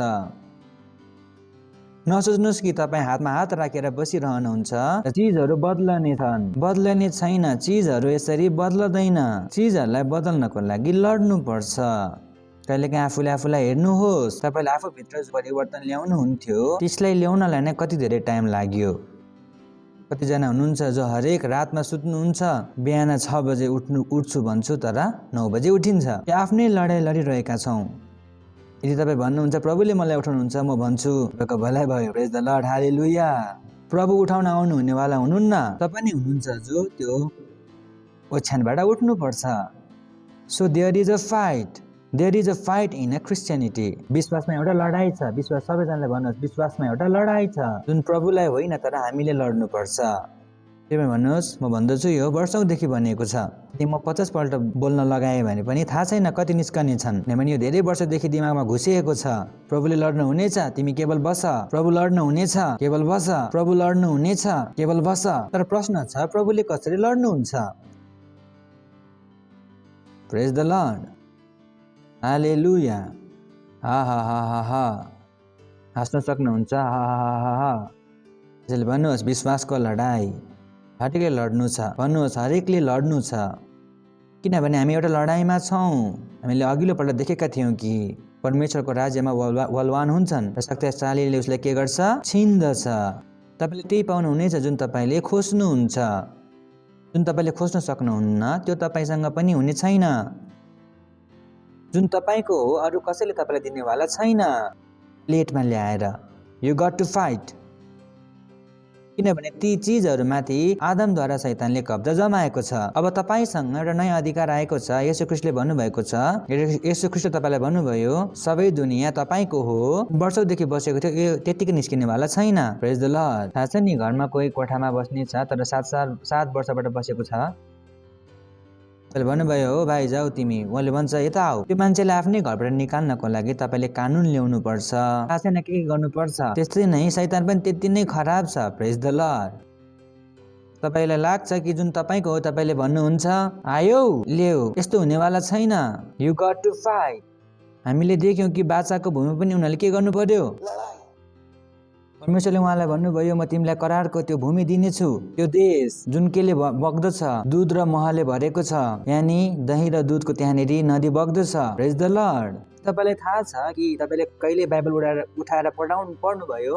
H: नसोच्नुहोस् कि तपाईँ हातमा हात राखेर बसिरहनुहुन्छ र चिजहरू बदलने छन्। बदलने छैन, चिजहरू यसरी बदल्दैन। चिजहरूलाई बदल्नको लागि लड्नुपर्छ। कहिलेकाहीँ आफूलाई हेर्नुहोस्, तपाईँले आफूभित्र परिवर्तन ल्याउनु हुन्थ्यो, त्यसलाई ल्याउनलाई नै कति धेरै टाइम लाग्यो। कतिजना हुनुहुन्छ जो हरेक रातमा सुत्नुहुन्छ, बिहान 6 बजे उठ्छु भन्छु तर 9 बजे उठिन्छ। त्यो आफ्नै लडाइँ लडिरहेका छौँ। यदि तपाईँ भन्नुहुन्छ प्रभुले मलाई उठाउनुहुन्छ, म भन्छु तपाईँको भलाइ भयो, प्रेज द लर्ड, हालेलुया। प्रभु उठाउन आउनुहुनेवाला हुनुहुन्न, तपाईँ नै हुनुहुन्छ जो त्यो ओछ्यानबाट उठ्नुपर्छ। So there is a fight in a Christianity. विश्वासमा एउटा लडाइँ छ। विश्वास सबैजनाले भन्नुहोस्, विश्वासमा एउटा लडाइँ छ जुन प्रभुलाई होइन तर हामीले लड्नुपर्छ। त्यही भन्नुहोस्, म भन्दछु यो वर्षौँदेखि बनेको छ। यदि म 50 पल्ट बोल्न लगाएँ भने पनि थाहा छैन कति निस्कने छन्, किनभने यो धेरै वर्षदेखि दिमागमा घुसिएको छ। प्रभुले लड्नु हुनेछ, तिमी केवल बस। प्रभु लड्नु हुनेछ, केवल बस। प्रभु लड्नु हुनेछ, केवल बस। तर प्रश्न छ, प्रभुले कसरी लड्नुहुन्छ? प्रेज द लर्ड, हालेलुया। हा हा हा हा हा, हाँस्न सक्नुहुन्छ? हा हा हा हा। त्यसैले भन्नुहोस्, विश्वासको लडाई हरेकले लड्नु छ। भन्नुहोस्, हरेकले लड्नु छ, किनभने हामी एउटा लडाइँमा छौँ। हामीले अघिल्लो पल्ट देखेका थियौँ कि परमेश्वरको राज्यमा बलवान हुन्छन् र शक्तिशालीले उसलाई के गर्छ? छिन्दछ। तपाईँले त्यही पाउनुहुनेछ जुन तपाईँले खोज्नुहुन्छ। जुन तपाईँले खोज्न सक्नुहुन्न त्यो तपाईँसँग पनि हुने छैन। जुन तपाईँको हो अरू कसैले तपाईँलाई दिनेवाला छैन। प्लेटमा ल्याएर यु गट टु फाइट, किनभने ती चिजहरूमाथि आदमद्वारा शैतानले कब्जा जमाएको छ। अब तपाईँसँग एउटा नयाँ अधिकार आएको छ। येशू ख्रीष्टले भन्नुभएको छ, येशू ख्रीष्टले तपाईँलाई भन्नुभयो सबै दुनियाँ तपाईँको हो। वर्षौँदेखि बसेको थियो, यो त्यत्तिकै निस्किनेवाला छैन। Praise the lord. थाहा छ नि, घरमा कोही कोठामा बस्ने छ तर 7 वर्षबाट बसेको छ। तपाईँले भन्नुभयो हो भाइ जाऊ तिमी, उहाँले भन्छ यता आऊ। त्यो मान्छेलाई आफ्नै घरबाट निकाल्नको लागि तपाईँले कानुन ल्याउनु पर्छ, थाहा छैन के गर्नुपर्छ। त्यस्तै नै शैतान पनि त्यति नै खराब छ। प्रेज द लर्ड। तपाईँलाई लाग्छ कि जुन तपाईँको हो तपाईँले भन्नुहुन्छ आयो ल्याऊ, यस्तो हुनेवाला छैन। You got to fight. हामीले देख्यौँ कि बाचाको भूमि पनि उनीहरूले के गर्नु पर्यो? परमेश्वरले उहाँलाई भन्नुभयो म तिमीलाई करारको त्यो भूमि दिनेछु, त्यो देश जुन केले बग्दछ, दुध र महले भरेको छ, यानि दही र दुधको त्यहाँनिर नदी बग्दछ। प्रेज द लर्ड। तपाईँलाई थाहा छ कि तपाईँले कहिले बाइबल उठाएर पढ्नुभयो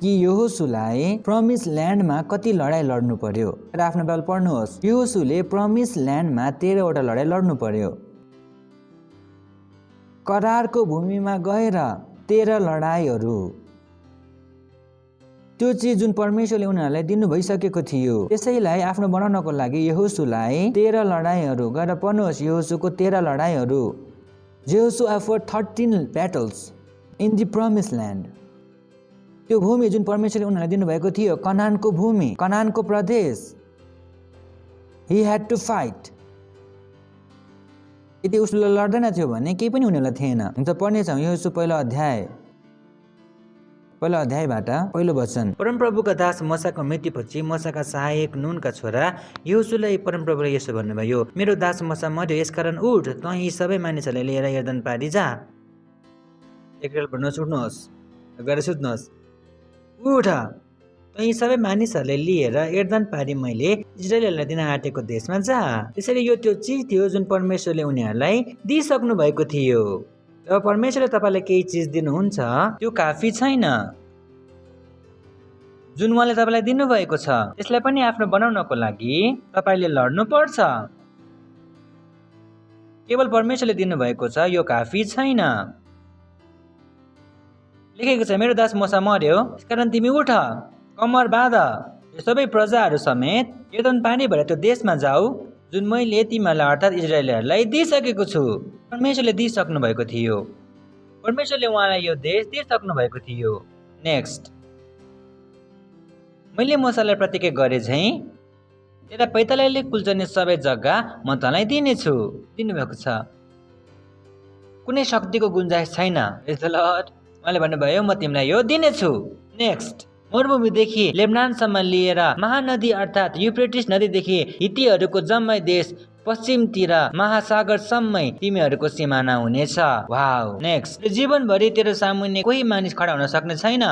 H: कि यहोशूलाई प्रमिस ल्यान्डमा कति लडाइँ लड्नु पर्यो? र आफ्नो बाइबल पढ्नुहोस्। यहोशूले प्रमिस ल्यान्डमा 13वटा लडाइँ लड्नु पर्यो। करारको भूमिमा गएर 13 लडाइँहरू, त्यो चिज जुन परमेश्वरले उनीहरूलाई दिनु भइसकेको थियो, त्यसैलाई आफ्नो बनाउनको लागि यहोशूलाई 13 लडाइँहरू गएर पढ्नुहोस्। यहोशूको 13 लडाइँहरू। Joshua fought 13 battles in the promise land. त्यो भूमि जुन परमेश्वरले उनीहरूलाई दिनुभएको थियो, कनानको भूमि, कनानको प्रदेश। ही ह्याड टु फाइट। यदि उसले लड्दैन थियो भने केही पनि हुनेवाला थिएन। हामी त पढ्नेछौँ यहोशू पहिलो अध्यायबाट पहिलो वचन। परमप्रभुका दास मोसाको मृत्युपछि मोसाका सहायक नूनका छोरा यहोशूलाई परमप्रभुले यसो भन्नुभयो, मेरो दास मोसा मर्यो, यसकारण उठ, तँ यी सबै मानिसहरूले लिएर यर्दन पारी जा। एकरेल भन्नुहोस्, उठ्नुहोस्, गएर सुत्नुहोस्, उठ, तँ यी सबै मानिसहरूले लिएर यर्दन पारी मैले इजरायललाई दिन आँटेको देशमा जा। त्यसैले यो त्यो चिज थियो जुन परमेश्वरले उनीहरूलाई दिइसक्नु भएको थियो। जब परमेश्वरले तपाईँलाई केही चिज दिनुहुन्छ त्यो काफी छैन। जुन उहाँले तपाईँलाई दिनुभएको छ त्यसलाई पनि आफ्नो बनाउनको लागि तपाईँले लड्नु पर्छ। केवल परमेश्वरले दिनुभएको छ यो काफी छैन। लेखेको छ, मेरो दास मोसा मर्यो, यसकारण तिमी उठ, कम्मर बाँध, यो सबै प्रजाहरू समेत यर्दन पानी भएर त्यो देशमा जाऊ जुन मैले तिमीहरूलाई अर्थात् इजरायलीहरूलाई दिइसकेको छु। परमेश्वरले दिइसक्नु भएको थियो। परमेश्वरले उहाँलाई यो देश दिइसक्नु भएको थियो। नेक्स्ट, मैले मोसालाई प्रतिज्ञा गरे झैँ तेरा पैतालाले कुल्चने सबै जग्गा म तँलाई दिनेछु। दिनुभएको छ। कुनै शक्तिको गुन्जाइस छैन। उहाँले भन्नुभयो म तिमीलाई यो दिनेछु। नेक्स्ट, मरुभूमिदेखि लेबनानसम्म लिएर महानदी अर्थात् युफ्रेटिस नदीदेखि हित्तीहरूको जम्मै देश पश्चिमतिर महासागरसम्मै तिमीहरूको सिमाना हुनेछ। वाउ। नेक्स्ट, जीवनभरि तेरो सामुन्ने कोही मानिस खडा हुन सक्ने छैन।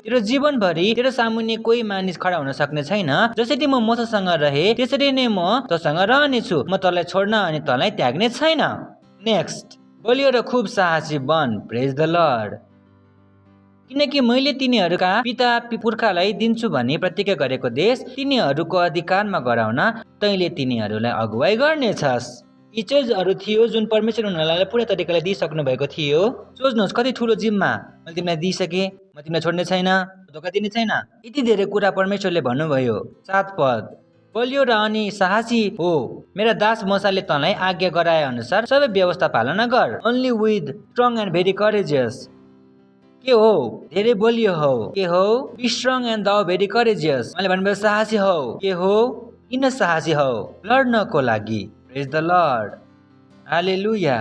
H: तेरो जीवनभरि तेरो सामुन्ने कोही मानिस खडा हुन सक्ने छैन। जसरी म मसँग रहे त्यसरी नै म तसँग रहनेछु। म तँलाई छोड्न अनि तँलाई त्याग्ने छैन। नेक्स्ट, बलियो र खुब साहसी बन। प्रेज द लर्ड। किनकि मैले तिनीहरूका पिता पुर्खालाई दिन्छु भनी प्रतिज्ञा गरेको देश तिनीहरूको अधिकारमा गराउन तैँले तिनीहरूलाई अगुवाई गर्नेछस्। यी चीजहरू थियो जुन परमेश्वर उनीहरूलाई पूर्ण तरिकाले दिइसक्नु भएको थियो। सोच्नुहोस् कति ठुलो जिम्मा मैले तिमीलाई दिइसकेँ, म तिमीलाई छोड्ने छैन, धोका दिने छैन। यति धेरै कुरा परमेश्वरले भन्नुभयो। 7 पद, बलियो र अनि साहसी हो मेरा दास मोसाले तँलाई आज्ञा गराए अनुसार सबै व्यवस्था पालना गर। Only with strong and very courageous. के हो? धेरै बलियो हो। के हो? Be strong and thou very courageous. मैले भन्नुभयो साहसी हो। के हो? किन साहसी हो? लड्नको लागि। प्रेज द लर्ड। हालेलुया।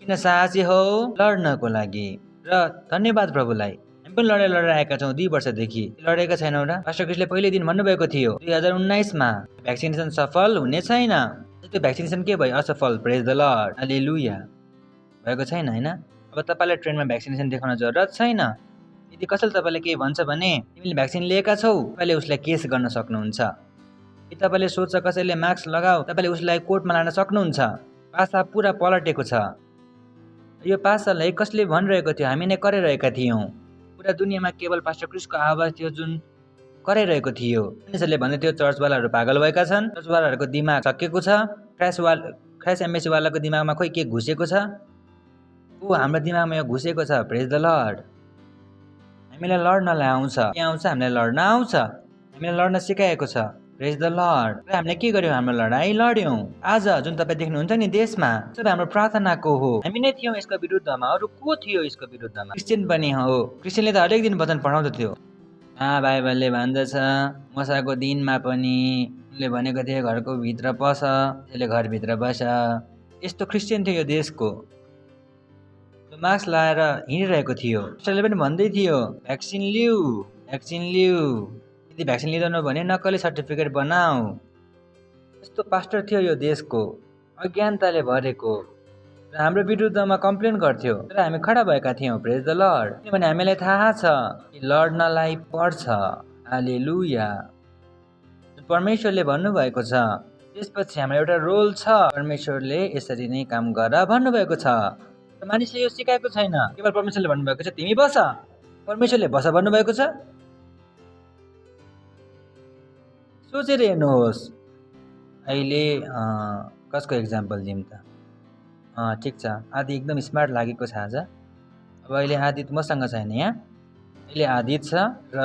H: किन साहसी हो? लड्नको लागि। र धन्यवाद प्रभुलाई, हामी पनि लडेर आएका छौँ 2 वर्षदेखि। लडेका छैनौँ र? पास्टर क्रिसले पहिलो दिन भन्नुभएको थियो 2019 मा भ्याक्सिनेसन सफल हुने छैन। त्यो भ्याक्सिनेसन के भयो? असफल। प्रेज द लर्ड। हालेलुया। भएको छैन हैन? अब तपाईँलाई ट्रेनमा भ्याक्सिनेसन देखाउन जरुरत छैन। यदि कसैले तपाईँलाई केही भन्छ भने तिमीले भ्याक्सिन लिएका छौ, तपाईँले उसलाई केस गर्न सक्नुहुन्छ। यदि तपाईँले सोध्छ कसैले मास्क लगाऊ, तपाईँले उसलाई कोर्टमा लान सक्नुहुन्छ। पासा पुरा पलटेको छ। यो पासालाई कसले भनिरहेको थियो? हामी नै कराइरहेका थियौँ। पुरा दुनियाँमा केवल पास्टर क्रिसको आवाज थियो जुन कराइरहेको थियो। मानिसहरूले भन्दै थियो चर्चवालाहरू पागल भएका छन्, चर्चवालाहरूको दिमाग सकिएको छ, क्राइस्ट एम्बेसीवालाको दिमागमा खोइ के घुसेको छ। हाम्रो दिमागमा यो घुसेको छ। प्रेज द लर्ड। हामीलाई लड्नलाई आउँछ। के आउँछ? हामीलाई लड्न आउँछ। हामीलाई लड्न सिकाएको छ। प्रेज द लर्ड। र हामीले के गर्यौँ? हाम्रो लडाइँ लड्यौँ। आज जुन तपाईँ देख्नुहुन्छ नि देशमा सबै हाम्रो प्रार्थनाको हो। हामी नै थियौँ यसको विरुद्धमा। अरू को थियो यसको विरुद्धमा? क्रिस्चियन पनि हो। क्रिस्चियनले त हरेक दिन वचन पढाउँदथ्यो। बाइबलले भन्दछ मोसाको दिनमा पनि उनले भनेको थियो घरको भित्र पस, त्यसले घरभित्र बस। यस्तो क्रिस्चियन थियो यो देशको। मास्क लाएर हिँडिरहेको थियो। उसले पनि भन्दै थियो भ्याक्सिन लिऊ, भ्याक्सिन लिऊ। यदि भ्याक्सिन लिँदैन भने नक्कली सर्टिफिकेट बनाऊ। यस्तो पास्टर थियो यो देशको, अज्ञानताले भरेको। र हाम्रो विरुद्धमा कम्प्लेन गर्थ्यो, तर हामी खडा भएका थियौँ। प्रेज द लर्ड। किनभने हामीलाई थाहा छ कि लड्नलाई पर्छ। हालेलुया। परमेश्वरले भन्नुभएको छ। त्यसपछि हाम्रो एउटा रोल छ। परमेश्वरले यसरी नै काम गर भन्नुभएको छ। मानिसले यो सिकाएको छैन। केवल परमेश्वरले भन्नुभएको छ तिमी बस। परमेश्वरले बस भन्नुभएको छ। सोचेर हेर्नुहोस्। अहिले कसको एक्जाम्पल दिउँ त? ठिक छ, आदि एकदम स्मार्ट लागेको छ आज। अब अहिले आदित मसँग छैन यहाँ। अहिले आदित छ र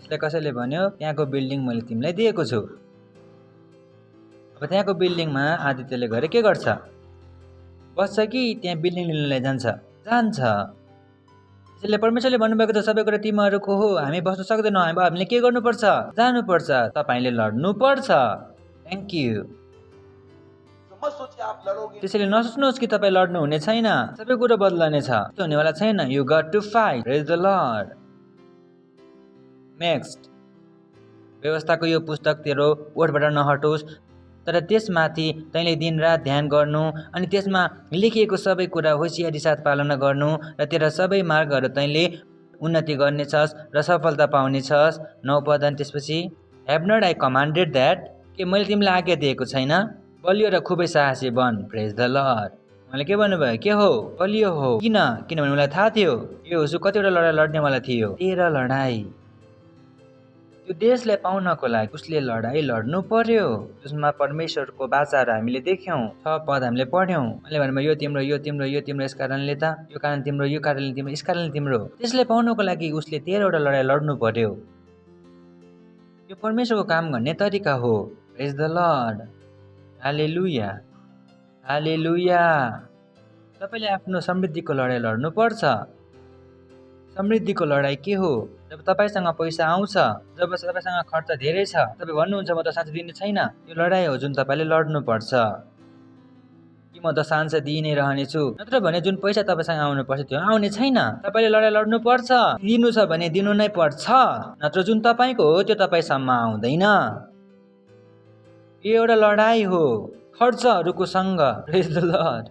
H: उसलाई कसैले भन्यो त्यहाँको बिल्डिङ मैले तिमीलाई दिएको छु। अब त्यहाँको बिल्डिङमा आदित्यले गएर के गर्छ? बस्छ कि त्यहाँ बिल्डिङ लिनलाई जान्छ? जान्छ। त्यसैले परमेश्वरले भन्नुभएको छ सबै कुरा तिमीहरूको हो, हामी बस्न सक्दैनौँ। हामीले के गर्नुपर्छ? जानुपर्छ। तपाईँले लड्नुपर्छ। Thank you. त्यसैले नसोच्नुहोस् कि तपाईँ लड्नु हुने छैन। सबै कुरो बदलने छ। त्यो हुनेवाला छैन। You got to fight. Praise the lord. Next, व्यवस्थाको यो पुस्तक तेरो ओठबाट नहटोस्, तर त्यसमाथि तैँले दिनरात ध्यान गर्नु अनि त्यसमा लेखिएको सबै कुरा होसियारी साथ पालना गर्नु र तेरा सबै मार्गहरू तैँले उन्नति गर्नेछस् र सफलता पाउनेछस्। 9 पद। त्यसपछि have not I commanded that, के मैले तिमीलाई आज्ञा दिएको छैन? बलियो र खुबै साहसी बन। प्रेज द लर्ड। मैले के भन्नुभयो? के हो? बलियो हो। किनभने मलाई थाहा थियो यो होसु कतिवटा लडाइँ लड्नेवाला थियो। 13 लडाइँ। त्यो देशलाई पाउनको लागि उसले लडाइँ लड्नु पर्यो, जसमा परमेश्वरको बाचाहरू हामीले देख्यौँ। 6 पद हामीले पढ्यौँ। मैले भन्नुभयो यो तिम्रो, यो तिम्रो, यो तिम्रो, यस कारणले त, यो कारण तिम्रो, यो कारणले तिम्रो, यस कारणले तिम्रो। त्यसलाई पाउनको लागि उसले 13वटा लडाइँ लड्नु पर्यो। यो परमेश्वरको काम गर्ने तरिका हो। प्रेज द लर्ड। हालेलुया। हालेलुया। तपाईँले आफ्नो समृद्धिको लडाइँ लड्नुपर्छ। समृद्धिको लडाइँ के हो? जब तपाईँसँग पैसा आउँछ, जब तपाईँसँग खर्च धेरै छ, तपाईँ भन्नुहुन्छ म दशांश दिने छैन, यो लडाइँ हो जुन तपाईँले लड्नुपर्छ। कि म दशांश दिइ नै रहनेछु, नत्र भने जुन पैसा तपाईँसँग आउनुपर्छ त्यो आउने छैन। तपाईँले लडाइँ लड्नुपर्छ। दिनु छ भने दिनु नै पर्छ, नत्र जुन तपाईँको हो त्यो तपाईँसम्म आउँदैन। यो एउटा लडाइँ हो खर्चहरूको सँग। प्रेज द लर्ड।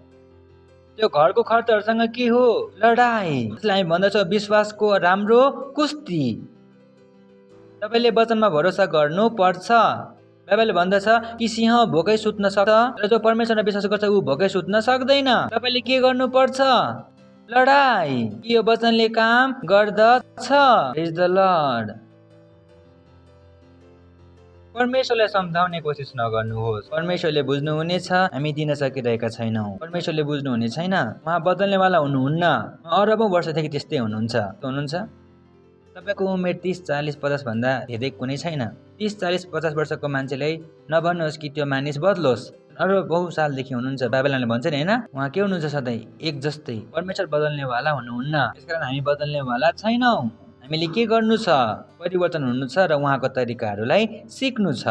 H: त्यो घरको खर्चहरूसँग के हो? लडाइँ। त्यसलाई हामी भन्दछौँ विश्वासको राम्रो कुस्ती। तपाईँले वचनमा भरोसा गर्नु पर्छ। बाइबलले भन्दछ कि सिंह भोकै सुत्न सक्छ र जो परमेश्वरमा विश्वास गर्छ ऊ भोकै सुत्न सक्दैन। तपाईँले के गर्नु पर्छ? लडाइँ। यो वचनले काम गर्दछ। प्रेज द लर्ड। परमेश्वरलाई सम्झाउने कोसिस नगर्नुहोस्। परमेश्वरले बुझ्नुहुनेछ, हामी दिन सकिरहेका छैनौँ। परमेश्वरले बुझ्नुहुने छैन, उहाँ बदल्नेवाला हुनुहुन्न। अरबौँ वर्षदेखि त्यस्तै हुनुहुन्छ। तपाईँको उमेर 30, 40, 50 भन्दा धेरै कुनै छैन। 30, 40, 50 वर्षको मान्छेलाई नभन्नुहोस् कि त्यो मानिस बदलोस्। अरू बहु सालदेखि हुनुहुन्छ। बाइबलले भन्छ नि होइन, उहाँ के हुनुहुन्छ? सधैँ एक जस्तै। परमेश्वर बदल्नेवाला हुनुहुन्न। त्यसकारण हामी बदल्नेवाला छैनौँ। हामीले के गर्नु छ? परिवर्तन हुनु छ र उहाँको तरिकाहरूलाई सिक्नु छ।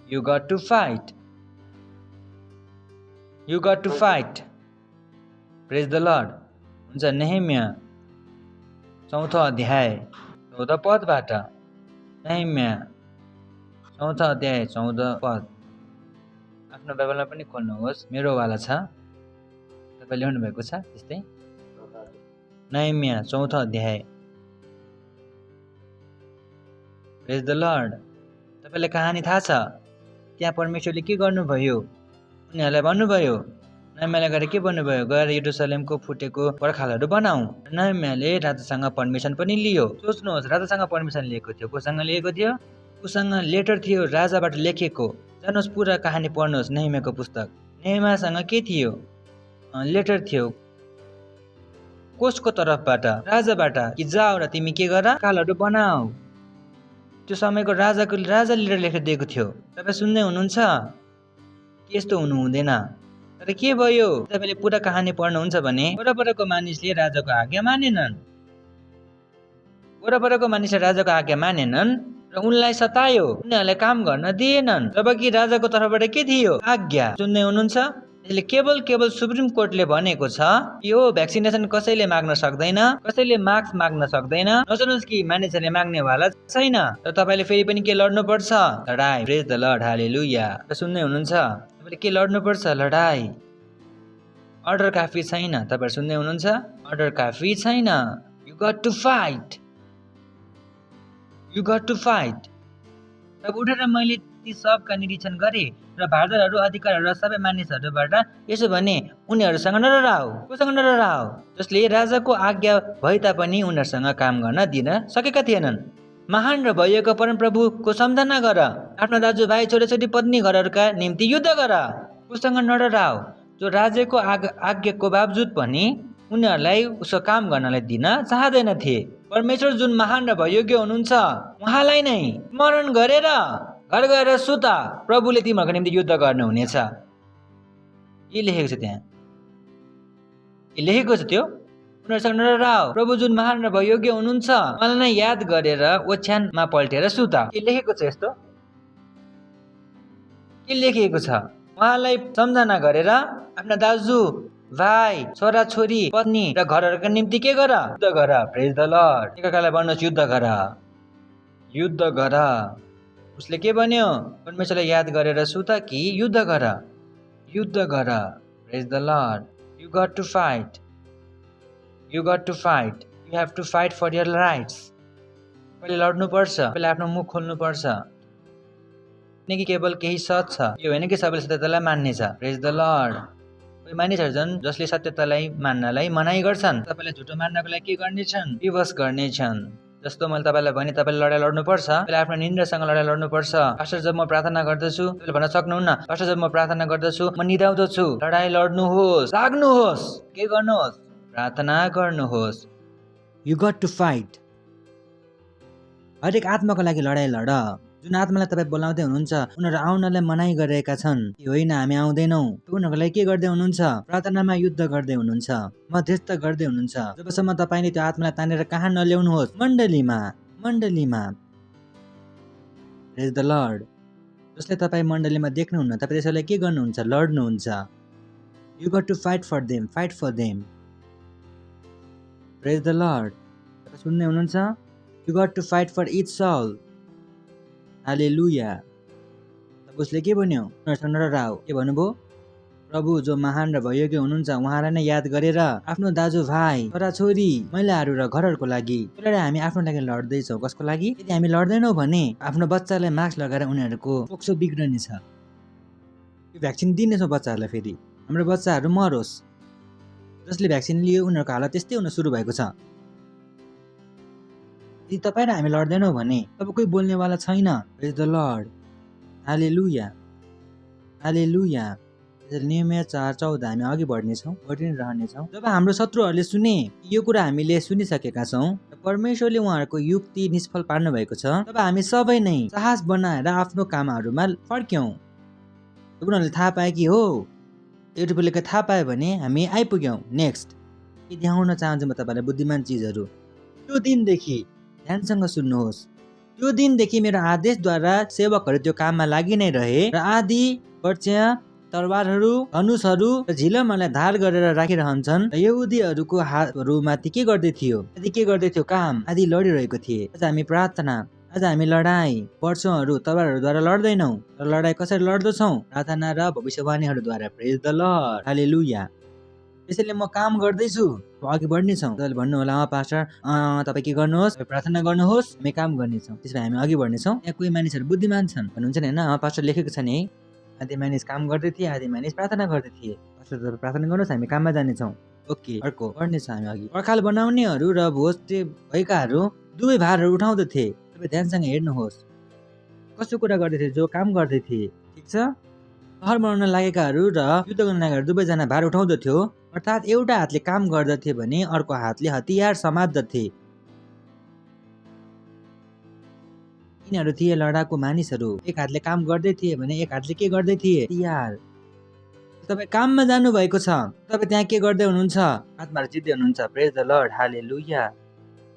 H: You got to fight. You got to fight. Praise the lord. हुन्छ नेहेमिया 4औं अध्याय 14 पदबाट। नेहेमिया 4औं अध्याय 14 पद। आफ्नो बाइबलमा पनि खोल्नुहोस्, मेरोवाला छ, तपाईँले ल्याउनु भएको छ त्यस्तै। नेहेमिया 4औं अध्याय। प्रेज द लर्ड। तपाईँलाई कहानी थाहा छ? त्यहाँ परमेश्वरले के गर्नुभयो? उनीहरूलाई भन्नुभयो, नेहेमियाले गएर के भन्नुभयो? गएर यरुसलेमको फुटेको पर्खालहरू बनाऊ। नेहेमियाले राजासँग पर्मिसन पनि लियो। सोच्नुहोस्, राजासँग पर्मिसन लिएको थियो। कोसँग लिएको थियो? उसँग लेटर थियो, राजाबाट लेखेको। जानुहोस् पुरा कहानी पढ्नुहोस् नेहेमियाको पुस्तक। नेहेमियासँग के थियो? लेटर थियो। कसको तर्फबाट? राजाबाट। कि जाऊ र तिमी के गर? पर्खालहरू बनाऊ। त्यो समयको राजा लेटर लेखेर दिएको थियो। तपाईँ सुन्दै हुनुहुन्छ? यस्तो हुनु हुँदैन। तर के भयो? तपाईँले पुरा कहानी पढ्नुहुन्छ भने वरपरको मानिसले राजाको आज्ञा मानेनन्। वरपरको मानिसले राजाको आज्ञा मानेनन् र उनलाई सतायो। उनीहरूलाई काम गर्न दिएनन्। जबकि राजाको तर्फबाट के थियो? आज्ञा। सुन्दै हुनुहुन्छ? यसले केवल सुप्रिम कोर्टले भनेको छ यो भ्याक्सिनेसन कसैले माग्न सक्दैन, कसैले मास्क माग्न सक्दैन। नसुन्नुहोस् कि मानिसहरूले माग्नेवाला छैन। र तपाईँले फेरि पनि के लड्नुपर्छ? लडाई। प्रेज द लर्ड। हालेलुया। सुन्दै हुनुहुन्छ? तपाईँले के लड्नुपर्छ? लडाई। अर्डर काफी छैन। तपाईँहरू सुन्दै हुनुहुन्छ? अर्डर काफी छैन। You got to fight. You got to fight. तब उठेर मैले ती सबका निरीक्षण गरेँ र भारतहरू, अधिकारहरू र सबै मानिसहरूबाट यसो भने उनीहरूसँग नडराऊ। कोसँग नडराऊ? जसले राजाको आज्ञा भए तापनि उनीहरूसँग काम गर्न दिन सकेका थिएनन्। महान र भइएको परमप्रभुको सम्झना गर। आफ्ना दाजुभाइ, छोराछोरी, पत्नी, घरहरूका निम्ति युद्ध गर। कोसँग नडराऊ? जो राजाको आज्ञाको बावजुद पनि उनीहरूलाई उसको काम गर्नलाई दिन चाहँदैनथे। परमेश्वर जुन महान र भयोग्य हुनुहुन्छ उहाँलाई नै स्मरण गरेर घर गएर सुता, प्रभुले तिमीहरूको निम्ति युद्ध गर्नुहुनेछ। के लेखेको छ त्यहाँ? के लेखेको छ त्यो? उनीहरूसँग नडराऊ। प्रभु जुन महान र भयोग्य हुनुहुन्छ उहाँलाई नै याद गरेर ओछ्यानमा पल्टेर सुता। के लेखेको छ यस्तो? के लेखिएको छ? उहाँलाई सम्झना गरेर आफ्ना दाजु भाइ, छोरा छोरी, पत्नी र घरहरूका निम्ति के गर? युद्ध गर। Praise the lord. एकअर्कालाई भन्नुहोस् युद्ध गर। युद्ध गर। उसले के भन्यो? परमेश्वरलाई याद गरेर सुत कि युद्ध गर। युद्ध गर। Praise the lord. You got to fight. You got to fight. You have to fight for your rights. पहिले लड्नुपर्छ। पहिले आफ्नो मुख खोल्नुपर्छ। किनकि केवल केही सच छ, यो होइन कि सबैले सत्यतालाई मान्ने छ। प्रेज द लर्ड। कोही मानिसहरू छन् जसले सत्यतालाई मान्नलाई मनाइ गर्छन्। तपाईँलाई झुटो मान्नको लागि के गर्नेछन्? विवश गर्नेछन्। जस्तो मैले तपाईँलाई भने तपाईँले लडाइँ लड्नुपर्छ। तपाईँले आफ्नो निन्द्रासँग लडाइँ लड्नुपर्छ। पास्टर जब म प्रार्थना गर्दछु, तपाईँले भन्न सक्नुहुन्न पास्टर जब म प्रार्थना गर्दछु म निदाउँदछु। लडाइँ लड्नुहोस्, लाग्नुहोस्। के गर्नुहोस्? प्रार्थना गर्नुहोस्। You got to fight. हरेक आत्माको लागि लडाइँ लड। जुन आत्मालाई तपाईँ बोलाउँदै हुनुहुन्छ उनीहरू आउनलाई मनाइ गरिरहेका छन् कि होइन हामी आउँदैनौँ, उनीहरूको लागि के गर्दै हुनुहुन्छ? प्रार्थनामा युद्ध गर्दै हुनुहुन्छ, मध्यस्थ गर्दै हुनुहुन्छ। जबसम्म तपाईँले त्यो आत्मालाई तानेर कहाँ नल्याउनुहोस्? मण्डलीमा। Praise the lord. जसले तपाईँ मण्डलीमा देख्नुहुन्न तपाईँ त्यसैलाई के गर्नुहुन्छ? लड्नुहुन्छ। You got to fight for them. Fight for them. Praise the lord. तपाईँ सुन्दै हुनुहुन्छ? You got to fight for each soul. Hallelujah. अब उसले के भन्यो उनीहरूसँग नडराऊ। के भन्नुभयो? प्रभु जो महान र भयोग्य हुनुहुन्छ उहाँलाई नै याद गरेर आफ्नो दाजुभाइ छोराछोरी महिलाहरू र घरहरूको लागि लडाइँ हामी आफ्नो लागि लड्दैछौँ। कसको लागि? यदि हामी लड्दैनौँ भने आफ्नो बच्चालाई मास्क लगाएर उनीहरूको फोक्सो बिग्रनेछ। यो भ्याक्सिन दिनेछौँ बच्चाहरूलाई, फेरि हाम्रो बच्चाहरू मरोस्। जसले भ्याक्सिन लियो उनीहरूको हालत त्यस्तै हुन सुरु भएको छ। यदि तपाईँ र हामी लड्दैनौँ भने अब कोही बोल्नेवाला छैन। Praise the lord, hallelujah hallelujah. Nehemiah 4:14 हामी अघि बढ्नेछौँ, बढी नै रहनेछौँ। जब हाम्रो शत्रुहरूले सुने यो कुरा हामीले सुनिसकेका छौँ, परमेश्वरले उहाँहरूको युक्ति निष्फल पार्नु भएको छ, तब हामी सबै नै साहस बनाएर आफ्नो कामहरूमा फर्क्यौँ। उनीहरूले थाहा पाए कि हो युट्युबले थाहा पायो भने हामी आइपुग्यौँ। नेक्स्ट के देखाउन चाहन्छु म तपाईँलाई बुद्धिमान चिजहरू। त्यो दिनदेखि ध्यानसँग सुन्नुहोस्, त्यो दिनदेखि मेरो आदेशद्वारा सेवकहरू त्यो काममा लागि नै रहे र आदि पर्च्या तरवारहरू धनुषहरू र झिलमलाई धार गरेर राखिरहन्छन् र यहुदीहरूको हातहरूमाथि के गर्दै थियो? आदि के गर्दै थियो? काम। आदि लडिरहेको थिए। आज हामी प्रार्थना, आज हामी लडाई वर्षौंहरू तरवारहरूद्वारा लड्दैनौँ, र लडाई कसरी लड्दछौँ? प्रार्थना र भविष्यवाणीहरूद्वारा। प्रेज द लर्ड, हालेलुया। त्यसैले म काम गर्दैछु, अघि बढ्नेछौँ। तपाईँले भन्नुहोला पास्टर तपाईँ के गर्नुहोस्? प्रार्थना गर्नुहोस्, हामी काम गर्नेछौँ। त्यसमा हामी अघि बढ्नेछौँ। यहाँ कोही मानिसहरू बुद्धिमान छन् भन्नुहुन्छ नि, होइन? पास्टर लेखेको छ नि, आदि मानिस काम गर्दै थिए, आदि मानिस प्रार्थना गर्दै थिए। पास्टर तपाईँ प्रार्थना गर्नुहोस्, हामी काममा जानेछौँ। ओके, अर्को बढ्नेछ हामी अघि। पर्खाल बनाउनेहरू र भोज भएकाहरू दुवै भारहरू उठाउँदथे। तपाईँ ध्यानसँग हेर्नुहोस् कस्तो कुरा गर्दै थिए? जो काम गर्दै थिए, ठिक छ। सहर बनाउन लागेकाहरू र युद्ध गर्न लागेकाहरू दुवैजना भार उठाउँदथ्यो, अर्थात् एउटा हातले काम गर्दथे भने अर्को हातले हतियार समात्दथे। यिनीहरू थिए लडाकु मानिसहरू। एक हातले काम गर्दै थिए भने एक हातले के गर्दै थिए? हतियार। तपाईँ काममा जानु भएको छ, तपाईँ त्यहाँ के गर्दै हुनुहुन्छ? आत्माहरू जित्दै हुनुहुन्छ। प्रेज द लर्ड, हालेलुया।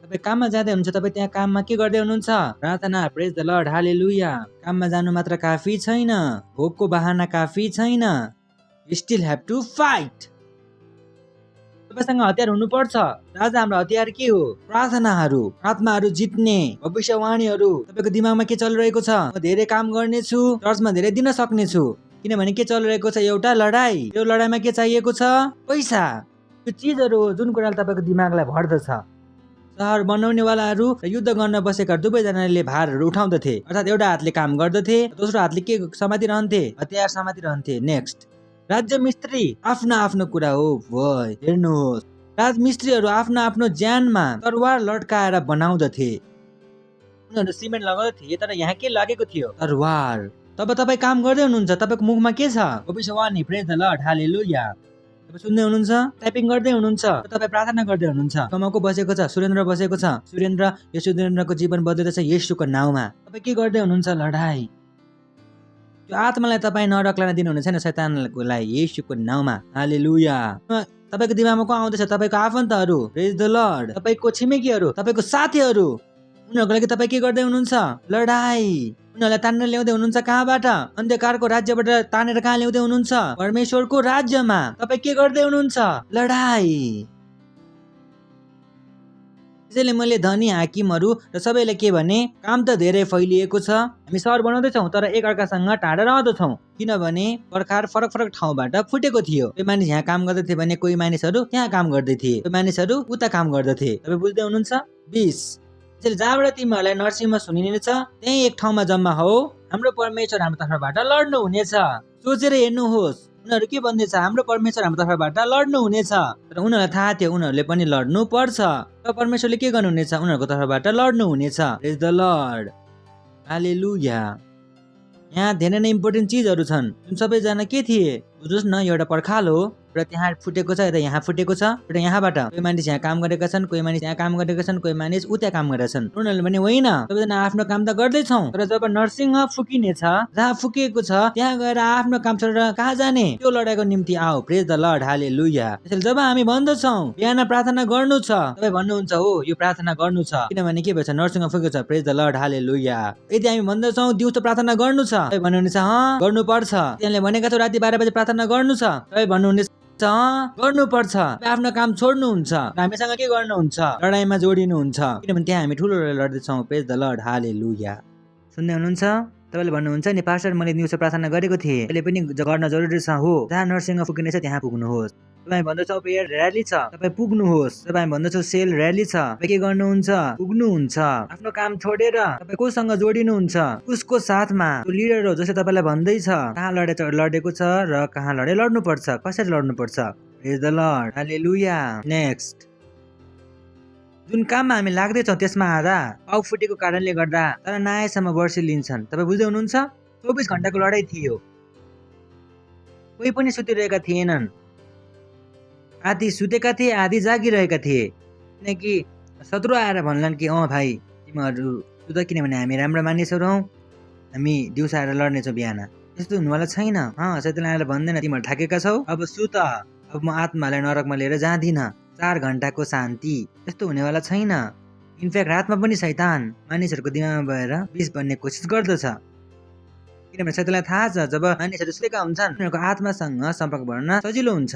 H: तपाईँ काममा जाँदै हुनुहुन्छ, तपाईँ त्यहाँ काममा के गर्दै हुनुहुन्छ? प्रार्थना। Praise the lord, hallelujah. काममा जानु मात्र काफी छैन, भोकको बहाना काफी छैन। You still have to fight. तपाईँसँग हतियार हुनुपर्छ। आज हाम्रो हतियार के हो? प्रार्थनाहरू, आत्माहरू जित्ने, भविष्यवाणीहरू। तपाईँको दिमागमा के चलिरहेको छ? म धेरै काम गर्नेछु, चर्चमा धेरै दिन सक्नेछु। किनभने के चलिरहेको छ? एउटा लडाई। यो लडाईमा के चाहिएको छ? पैसा। यो चिजहरू हो जुन कुराले तपाईँको दिमागलाई भर्दछ। सहर बनाउनेवालाहरू र युद्ध गर्न बसेका दुवैजनाले भारहरू उठाउँदथे, अर्थात् एउटा हातले काम गर्दथे, दोस्रो हातले के समातिरहन्थे? हतियार समातिरहन्थे। नेक्स्ट, राज्य मिस्त्री आफ्नो आफ्नो कुरा हो। भय हेर्नुहोस्, राजमिस्त्रीहरू आफ्नो आफ्नो ज्यानमा तरवार लड्काएर बनाउँदथे। उनीहरू सिमेन्ट लगाउँदथे, तर यहाँ के लागेको थियो? तरवार। तब तपाईँ काम गर्दै हुनुहुन्छ, तपाईँको मुखमा के छ? भविष्यवाणी। प्रेज द लर्ड, हालेलुया। तपाईँ सुन्दै हुनुहुन्छ, टाइपिङ गर्दै हुनुहुन्छ, तपाईँ प्रार्थना गर्दै हुनुहुन्छ। कमाको बसेको छ, सुरेन्द्र बसेको छ। सुरेन्द्र, यो सुरेन्द्रको जीवन बदलिँदैछ येशूको नाउँमा। तपाईँ के गर्दै हुनुहुन्छ? लडाई। त्यो आत्मालाई तपाईँ नरक्लान दिनुहुने छैन शैतानको लागि, येशूको नाउँमा। हालेलुया। तपाईँको दिमागमा को आउँदैछ? तपाईँको आफन्तहरू। प्रेज द लर्ड। तपाईँको छिमेकीहरू, तपाईँको साथीहरू, उनीहरूको लागि तपाईँ के गर्दै हुनुहुन्छ? लडाई। उनीहरूलाई तानेर ल्याउँदै हुनुहुन्छ। कहाँबाट? अन्धकारको राज्यबाट तानेर कहाँ ल्याउँदै हुनुहुन्छ? परमेश्वरको राज्यमा। तपाईँ के गर्दै हुनुहुन्छ? लडाई। त्यसैले मैले धनी हाकिमहरू र सबैले के भने, काम त धेरै फैलिएको छ, हामी सहर बनाउँदैछौँ तर एक अर्कासँग टाढा रहँदछौँ, किनभने पर्खार फरक फरक ठाउँबाट फुटेको थियो। कोही मानिस यहाँ काम गर्दै थिए भने कोही मानिसहरू त्यहाँ काम गर्दै थिए, कोही मानिसहरू उता काम गर्दथे। तपाईँ बुझ्दै हुनुहुन्छ? 20 त्यसैले जहाँबाट तिमीहरूलाई नरसिंह सुनिनेछ त्यही एक ठाउँमा जम्मा हो, हाम्रो परमेश्वर हाम्रो तर्फबाट लड्नु हुनेछ। सोचेर हेर्नुहोस्, उनीहरू के भन्दैछ? हाम्रो परमेश्वर हाम्रो तर्फबाट लड्नु हुनेछ। तर उनीहरूलाई थाहा थियो उनीहरूले पनि लड्नु पर्छ, र परमेश्वरले के गर्नुहुनेछ? उनीहरूको तर्फबाट लड्नु हुनेछ। प्रेज द लर्ड, हालेलुया। यहाँ धेरै नै इम्पोर्टेन्ट चिजहरू छन् जुन सबैजना के थिए? बुझ्नुहोस् न, एउटा पर्खाल हो, र त्यहाँ फुटेको छ, यता यहाँ फुटेको छ, र यहाँबाट कोही मानिस यहाँ काम गरेका छन्, कोही मानिस यहाँ काम गरेका छन्, कोही मानिस उता काम गरेका छन्। उनीहरूले भने होइन, सबैजना आफ्नो काम त गर्दैछौँ, तर जब नरसिंह फुकिनेछ, जहाँ फुकिएको छ त्यहाँ गएर आफ्नो काम छोडेर कहाँ जाने? त्यो लडाइँको निम्ति आओ। प्रेज द लर्ड, हालेलुया। त्यसैले जब हामी भन्दछौँ बिहान प्रार्थना गर्नु छ, तपाईँ भन्नुहुन्छ हो यो प्रार्थना गर्नु छ, किनभने के भएछ? नरसिंह फुकेको छ। प्रेज द लर्ड, हालेलुया। यदि हामी भन्दछौँ दिउँसो प्रार्थना गर्नु छ, तपाईँ भन्नुहुनेछ गर्नु पर्छ। त्यसले भनेका छौ राति 12 बजे प्रार्थना गर्नु छ, तपाईँ भन्नुहुनेछ गर्नुपर्छ। आफ्नो काम छोड्नुहुन्छ, हामीसँग के गर्नुहुन्छ? लडाइँमा जोडिनुहुन्छ, किनभने त्यहाँ हामी ठुलो लड्दैछौँ। प्रेज द लर्ड, हालेलुया। सुन्दै हुनुहुन्छ? तपाईँले भन्नुहुन्छ नि पास्टर मैले दिउँसो प्रार्थना गरेको थिएँ, अहिले पनि गर्न जरुरी छ हो, जहाँ नर्सिङ पुगिनेछ त्यहाँ पुग्नुहोस्। तपाईँ भन्दछौ प्रेयर र्याली छ, तपाईँ पुग्नुहोस्। तपाईँ भन्दछौ सेल र्याली छ, तपाईँ के गर्नुहुन्छ? पुग्नुहुन्छ। आफ्नो काम छोडेर तपाईँ कोसँग जोडिनुहुन्छ? उसको साथमा। लिडर हो जसले तपाईँलाई भन्दैछ कहाँ लडेको छ र कहाँ लड्नुपर्छ, कसरी लड्नुपर्छ। प्रेज द लर्ड, हालेलुया। नेक्स्ट, जुन काममा हामी लाग्दैछौँ त्यसमा आधा पाउ फुटेको कारणले गर्दा तर नआएसम्म वर्षी लिन्छन्। तपाईँ बुझ्दै हुनुहुन्छ? 24 घण्टाको लडाइँ थियो, कोही पनि सुतिरहेका थिएनन्। आधी सुतेका थिए, आधी जागिरहेका थिए, किनकि शत्रु आएर भन्लान् कि भाइ तिमीहरू सुत, किनभने हामी राम्रो मानिसहरू हौँ, हामी दिउँसो आएर लड्नेछौँ बिहान। यस्तो हुनुवाला छैन। सैतानले आएर भन्दैन तिमीहरू थाकेका छौ, अब सुत, अब म आत्मालाई नरकमा लिएर जाँदिनँ, 4 घण्टाको शान्ति। यस्तो हुनेवाला छैन। इनफ्याक्ट रातमा पनि शैतान मानिसहरूको दिमागमा भएर विष बन्ने कोसिस गर्दछ, किनभने शैतानलाई थाहा छ जब मानिसहरू सुतेका हुन्छन् उनीहरूको आत्मासँग सम्पर्क बढ्न सजिलो हुन्छ।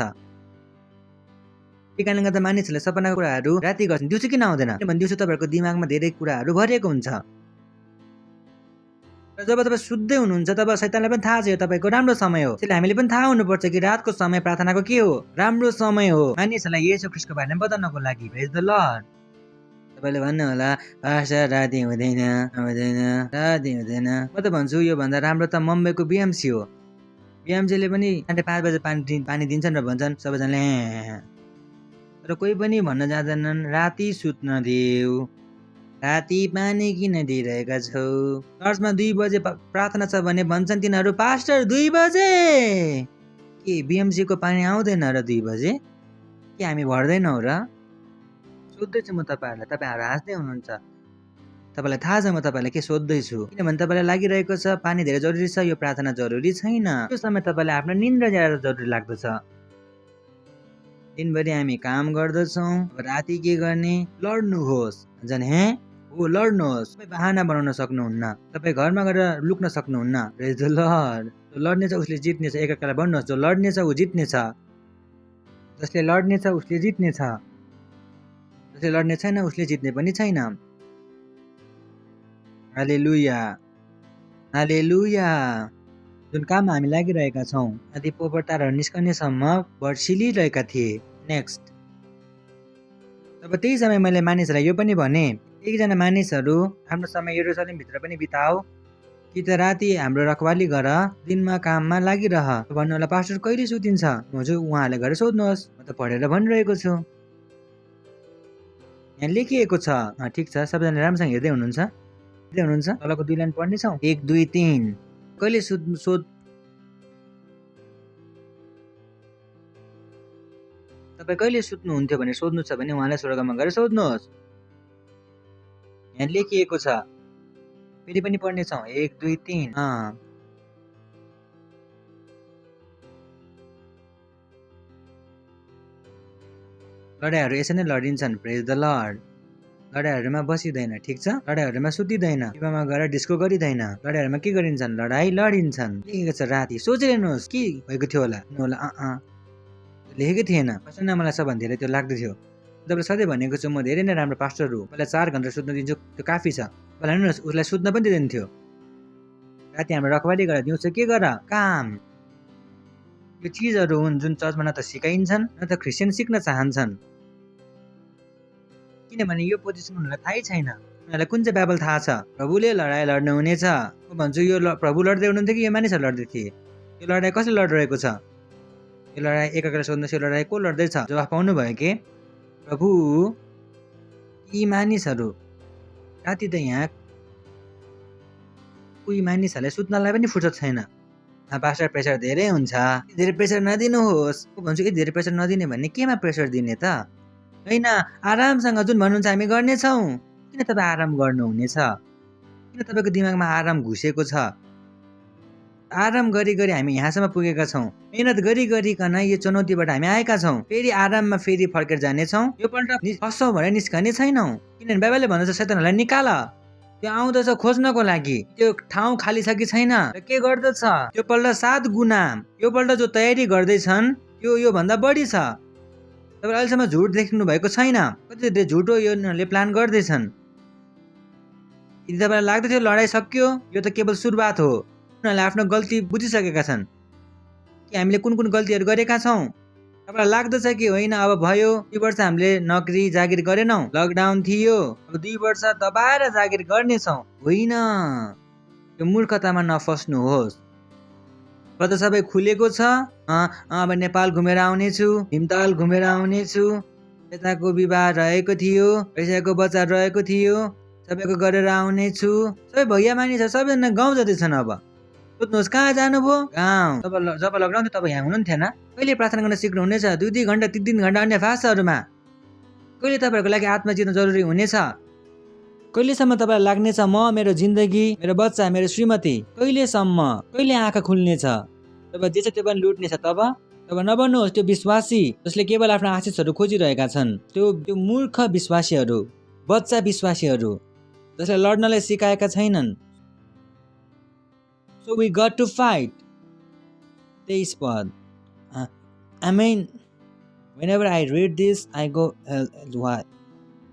H: त्यही कारणले गर्दा मानिसहरूले सपनाको कुराहरू राति गर्छन्, दिउँसो किन आउँदैन? किनभने दिउँसो तपाईँहरूको दिमागमा धेरै कुराहरू भरिएको हुन्छ। र जब तपाईँ सुत्दै हुनुहुन्छ तब शैतानलाई पनि थाहा छ यो तपाईँको राम्रो समय हो। त्यसले हामीले पनि थाहा हुनुपर्छ कि रातको समय प्रार्थनाको के हो? राम्रो समय हो मानिसहरूलाई येशू ख्रीष्टको बारेमा बताउनको लागि। प्रेज द लर्ड। तपाईँले भन्नु होला पास्टर राति हुँदैन, राति हुँदैन। म त भन्छु यो भन्दा राम्रो त मुम्बईको बिएमसी हो। बिएमसीले पनि 5:30 बजे पानी दिन्छन् र भन्छन् सबैजनाले तर कोही पनि भन्न जाँदैनन् राति सुत्न देऊ, राति पानी किन दिइरहेका छौ। चर्चमा 2 बजे प्रार्थना छ भने भन्छन् तिनीहरू पास्टर 2 बजे के बिएमसीको पानी आउँदैन र 2 बजे के हामी भर्दैनौँ र? सोध्दैछु म तपाईँहरूलाई, तपाईँहरू हाँस्दै हुनुहुन्छ। तपाईँलाई थाहा छ म तपाईँलाई के सोध्दैछु, किनभने तपाईँलाई लागिरहेको छ पानी धेरै जरुरी छ, यो प्रार्थना जरुरी छैन। त्यो समय तपाईँलाई आफ्नो निन्द्रा ज्यादा जरुरी लाग्दछ। दिनभरि हामी काम गर्दछौँ, राति के गर्ने? लड्नुहोस्। झन् हो लड्नुहोस्। तपाईँ बहाना बनाउन सक्नुहुन्न, तपाईँ घरमा गएर लुक्न सक्नुहुन्न। प्रेज द लर्ड। लड्नेछ उसले जित्नेछ। एकअर्कालाई भन्नुहोस् जो लड्नेछ ऊ जित्नेछ, जसले लड्नेछ उसले जित्नेछ, जसले लड्ने छैन उसले जित्ने पनि छैन। हालेलुया, हालेलुया। जुन काममा हामी लागिरहेका छौँ आदि पोपटारहरू निस्कनेसम्म वर्षिलिरहेका थिए। नेक्स्ट, तब त्यही समय मैले मानिसहरूलाई यो पनि भने एकजना मानिसहरू आफ्नो समय यरुशलेमभित्र पनि बिताओ कि त राति हाम्रो रखवाली गर, दिनमा काममा लागिरह। भन्नु होला पास्टर कहिले सुतिन्छ? हजुर उहाँहरूले गएर सोध्नुहोस्, म त पढेर भनिरहेको छु। यहाँ लेखिएको छ। ठिक छ, सबैजना राम्रोसँग हेर्दै हुनुहुन्छ? तलको 2 लाइन पढ्नेछौँ। 1 2 3। कहिले तपाईँ कहिले सुत्नुहुन्थ्यो भने सोध्नु छ भने उहाँलाई स्वर्गमा गएर सोध्नुहोस्। यहाँ लेखिएको छ। फेरि पनि पढ्नेछौँ। 1 2 3। लडाइँहरू यसै नै लडिन्छन्। प्रेज द लर्ड। लडाइँहरूमा बसिँदैन, ठिक छ? लडाइँहरूमा सुतिँदैन, विवाहमा गएर डिस्को गरिँदैन। लडाइँहरूमा के गरिन्छन्? लडाइँ लडिन्छन्। लेखेको छ राति। सोचिरहनुहोस् के भएको थियो होला? लेखेकै थिएन। कसैले मलाई सबभन्दा धेरै त्यो लाग्दथ्यो। तपाईँलाई सधैँ भनेको छु म धेरै नै राम्रो पास्टर हो, मलाई 4 घन्टा सुत्न दिन्छु, त्यो काफी छ। मलाई हेर्नुहोस् उसलाई सुत्न पनि दिँदैन थियो। राति हाम्रो रखवाली गर, दिउँसो के गर? काम। यो चिजहरू हुन् जुन चर्चमा न त सिकाइन्छन् न त क्रिस्चियन सिक्न चाहन्छन्, किनभने यो पोजिसन उनीहरूलाई थाहै छैन। उनीहरूलाई कुन चाहिँ बाइबल थाहा छ? प्रभुले लडाइँ लड्नु हुनेछ। म भन्छु यो प्रभु लड्दै हुनुहुन्थ्यो कि यो मानिसहरू लड्दै थिए? यो लडाइँ कसले लडिरहेको छ? यो लडाइँ एकअर्कालाई सोध्नुहोस्, यो लडाइँ को लड्दैछ? जवाफ पाउनु भयो कि प्रभु यी मानिसहरू राति त यहाँ कोही मानिसहरूलाई सुत्नलाई पनि फुर्सद छैन। पास्टर प्रेसर धेरै हुन्छ, धेरै प्रेसर नदिनुहोस्। म भन्छु यदि धेरै प्रेसर नदिने भने केमा प्रेसर दिने त? होइन, आरामसँग जुन भन्नुहुन्छ हामी गर्नेछौँ। किन तपाईँ आराम गर्नुहुनेछ? किन तपाईँको दिमागमा आराम घुसेको छ? आराम गरी गरी हामी यहाँसम्म पुगेका छौँ। मेहनत गरी गरिकन यो चुनौतीबाट हामी आएका छौँ। फेरि आराममा फेरि फर्केर जानेछौँ। यो पल्ट फस्छौँ भने निस्कने छैनौँ, किनभने बाइबलले भन्दछ शैतानलाई निकाल। त्यो आउँदछ खोज्नको लागि, त्यो ठाउँ खाली छ कि छैन र के गर्दछ। त्यो पल्ट 7 गुणा यो पल्ट जो तयारी गर्दैछन् यो भन्दा बढी छ। तपाईँ अहिलेसम्म झुट देख्नु भएको छैन। कति झुटो यो उनीहरूले प्लान गर्दैछन्। यदि तपाईँलाई लाग्दथ्यो लडाइँ सक्यो, यो त केवल सुरुवात हो, उनीहरूले आफ्नो गल्ती बुझिसकेका छन् कि हामीले कुन कुन गल्तीहरू गरेका छौँ। तपाईँलाई लाग्दछ कि होइन अब भयो, 2 वर्ष हामीले नोकरी जागिर गरेनौँ, लकडाउन थियो, अब 2 वर्ष दबाएर जागिर गर्नेछौँ। होइन, यो मूर्खतामा नफस्नुहोस्। अब त सबै खुलेको छ। अब नेपाल घुमेर आउनेछु, भीमताल घुमेर आउनेछु, यताको विवाह रहेको थियो, पैसाको बच्चा रहेको थियो, सबैको गरेर आउनेछु। सबै भैया मानिस सबैजना गाउँ जाँदैछन्। अब सोध्नुहोस् कहाँ जानुभयो? गाउँ। जब लकडाउन थियो तब यहाँ हुनुहुन्थेन। कहिले प्रार्थना गर्न सिक्नुहुनेछ? 2-2 घन्टा 3-3 घन्टा अन्य भाषाहरूमा। कहिले तपाईँहरूको लागि आत्मा जित्नु जरुरी हुनेछ? कहिलेसम्म तपाईँलाई लाग्नेछ म, मेरो जिन्दगी, मेरो बच्चा, मेरो श्रीमती, कहिलेसम्म, कहिले आँखा खुल्नेछ? तब जे छ त्यो पनि लुट्नेछ। तब नबन्नुहोस् त्यो विश्वासी जसले केवल आफ्नो आशिषहरू खोजिरहेका छन्। त्यो मूर्ख विश्वासीहरू, बच्चा विश्वासीहरू जसले लड्नलाई सिकाएका छैनन्। So we got to fight. 23 पद। I mean, whenever I read this, I go, why?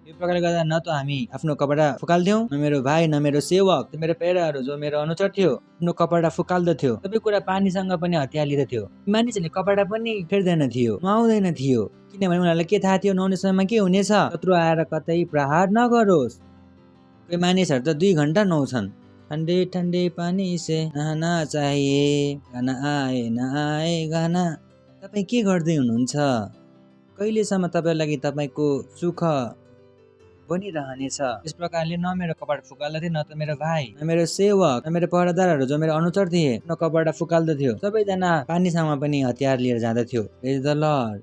H: यो प्रकारले गर्दा न त हामी आफ्नो कपडा फुकाल्थ्यौँ, न मेरो भाइ, न मेरो सेवक, मेरो पेराहरू जो मेरो अनुचर थियो आफ्नो कपडा फुकाल्दथ्यो। सबै कुरा पानीसँग पनि हतियार लिँदथ्यो। मानिसहरूले कपडा पनि फेर्दैन थियो, नुहाउँदैन थियो, किनभने उनीहरूलाई के थाहा थियो नुहाउने समयमा के हुनेछ, शत्रु आएर कतै प्रहार नगरोस्। कोही मानिसहरू त 2 घन्टा नुहाउँछन्। ठन्डे ठन्डे पानी से नहाना चाहिए, गाना आए न आए गाना। तपाईँ के गर्दै हुनुहुन्छ? कहिलेसम्म तपाईँको लागि तपाईँको सुख बनिरहनेछ? यस प्रकारले न मेरो कपडा फुकाल्दथे, न त मेरो भाइ, न मेरो सेवक, न मेरो पहरादारहरू जो मेरो अनुचर थिए न कपडा फुकाल्दथ्यो। सबैजना पानीसँग पनि हतियार लिएर जाँदथ्यो। प्रेज द लर्ड।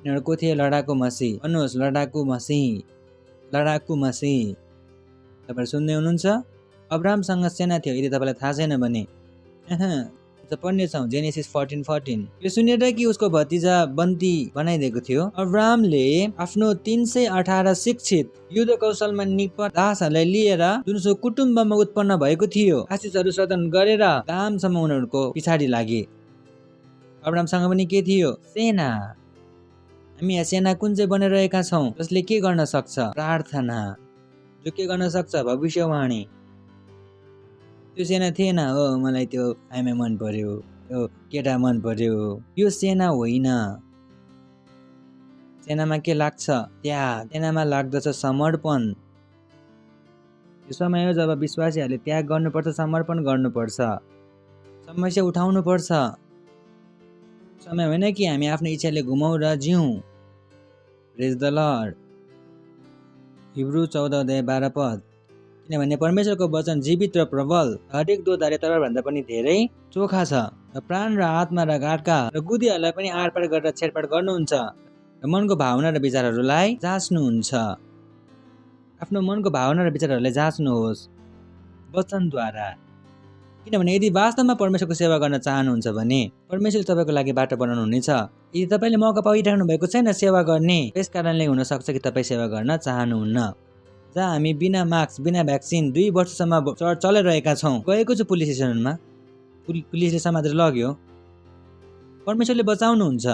H: यिनीहरू को थिए? लडाकु मसीह। भन्नुहोस् लडाकु मसीह, लडाकु मसीह। तपाईँ सुन्दै हुनुहुन्छ? अब्राहमसँग सेना थियो। यदि तपाईँलाई थाहा छैन भने पढ्नेछौँ जेनेसिस 14:14। यो सुनेर कि उसको भतिजा बन्ती बनाइदिएको थियो, अब्राहमले आफ्नो 318 शिक्षित युद्ध कौशलमा निपुण दासहरूलाई लिएर जुनसो कुटुम्बमा उत्पन्न भएको थियो आशिषहरू सदन गरेर दामसम्म उनीहरूको पछाडि लागे। अब्राहमसँग पनि के थियो? सेना। हामी यहाँ सेना कुन चाहिँ बनिरहेका छौँ? जसले के गर्न सक्छ? प्रार्थना। जो के गर्न सक्छ? भविष्यवाणी। त्यो सेना थिएन। हो मलाई त्यो आइमा मन पर्यो, त्यो केटा मन पर्यो। यो सेना होइन। सेनामा के लाग्छ? त्याग। सेनामा लाग्दछ समर्पण। यो समय हो जब विश्वासीहरूले त्याग गर्नुपर्छ, समर्पण गर्नुपर्छ, समस्या उठाउनु पर्छ। समय होइन कि हामी आफ्नो इच्छाले घुमाउँ र जिउँ। प्रेज द लर्ड। हिब्रू 14:12 पद। किनभने परमेश्वरको वचन जीवित र प्रबल, हरेक दोधारे तरवारभन्दा पनि धेरै चोखा छ, र प्राण र आत्मा र गाडका र गुदीहरूलाई पनि आडपाड गरेर छेडपाड गर्नुहुन्छ, र मनको भावना र विचारहरूलाई जाँच्नुहुन्छ। आफ्नो मनको भावना र विचारहरूलाई जाँच्नुहोस् वचनद्वारा। किनभने यदि वास्तवमा परमेश्वरको सेवा गर्न चाहनुहुन्छ भने परमेश्वरले तपाईँको लागि बाटो बनाउनु हुनेछ। यदि तपाईँले मौका पाइराख्नु भएको छैन सेवा गर्ने, त्यस कारणले हुनसक्छ कि तपाईँ सेवा गर्न चाहनुहुन्न। जहाँ हामी बिना मास्क, बिना भ्याक्सिन 2 वर्षसम्म चलाइरहेका छौँ। गएको छु पुलिस स्टेसनमा, पुलिसले समातेर लग्यो। परमेश्वरले बचाउनुहुन्छ।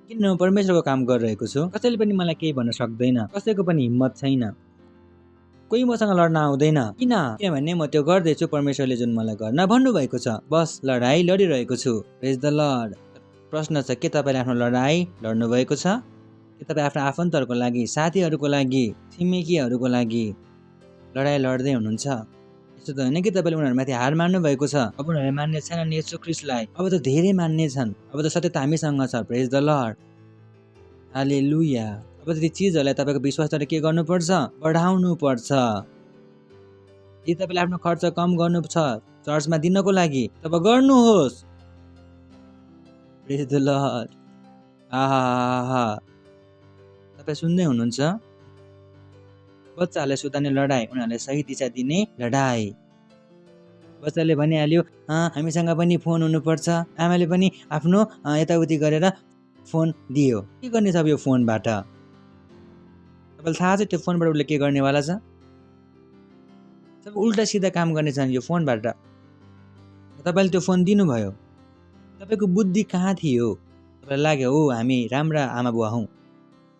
H: किन म परमेश्वरको काम गरिरहेको छु? कसैले पनि मलाई केही भन्न सक्दैन, कसैको पनि हिम्मत छैन, कोही मसँग लड्न आउँदैन। किनभने म त्यो गर्दैछु परमेश्वरले जुन मलाई गर्न भन्नुभएको छ। बस लडाइँ लडिरहेको छु। प्रेज द लर्ड। प्रश्न छ, के तपाईँले आफ्नो लडाइँ लड्नु भएको छ? के तपाईँ आफ्नो आफन्तहरूको लागि, साथीहरूको लागि, छिमेकीहरूको लागि लडाइँ लड्दै हुनुहुन्छ? यस्तो त होइन कि तपाईँले उनीहरूमाथि हार मान्नु भएको छ। अब उनीहरूले मान्ने छैनन् येशू ख्रीष्टलाई, अब त धेरै मान्ने छन्। अब त सत्य त हामीसँग छ। प्रेज द लर्ड। हालेलुया। अब ती चिजहरूलाई तपाईँको विश्वासद्वारा के गर्नुपर्छ? बढाउनु पर्छ। यदि तपाईँले आफ्नो खर्च कम गर्नु छ चर्चमा दिनको लागि, तब गर्नुहोस्। प्रेज द लर्ड। आहा, तपाईँ सुन्दै हुनुहुन्छ? बच्चाहरूलाई सुधार्ने लडाइँ, उनीहरूलाई सही दिशा दिने लडाइँ। बच्चाले भनिहाल्यो हामीसँग पनि फोन हुनुपर्छ। आमाले पनि आफ्नो यताउति गरेर फोन दियो। के गर्ने छ अब यो फोनबाट? तपाईँलाई थाहा छ त्यो फोनबाट उसले के गर्नेवाला छ? सब उल्टा सिधा काम गर्नेछन् यो फोनबाट। तपाईँले त्यो फोन दिनुभयो, तपाईँको बुद्धि कहाँ थियो? तपाईँलाई लाग्यो हो हामी राम्रा आमा बुवा हौँ,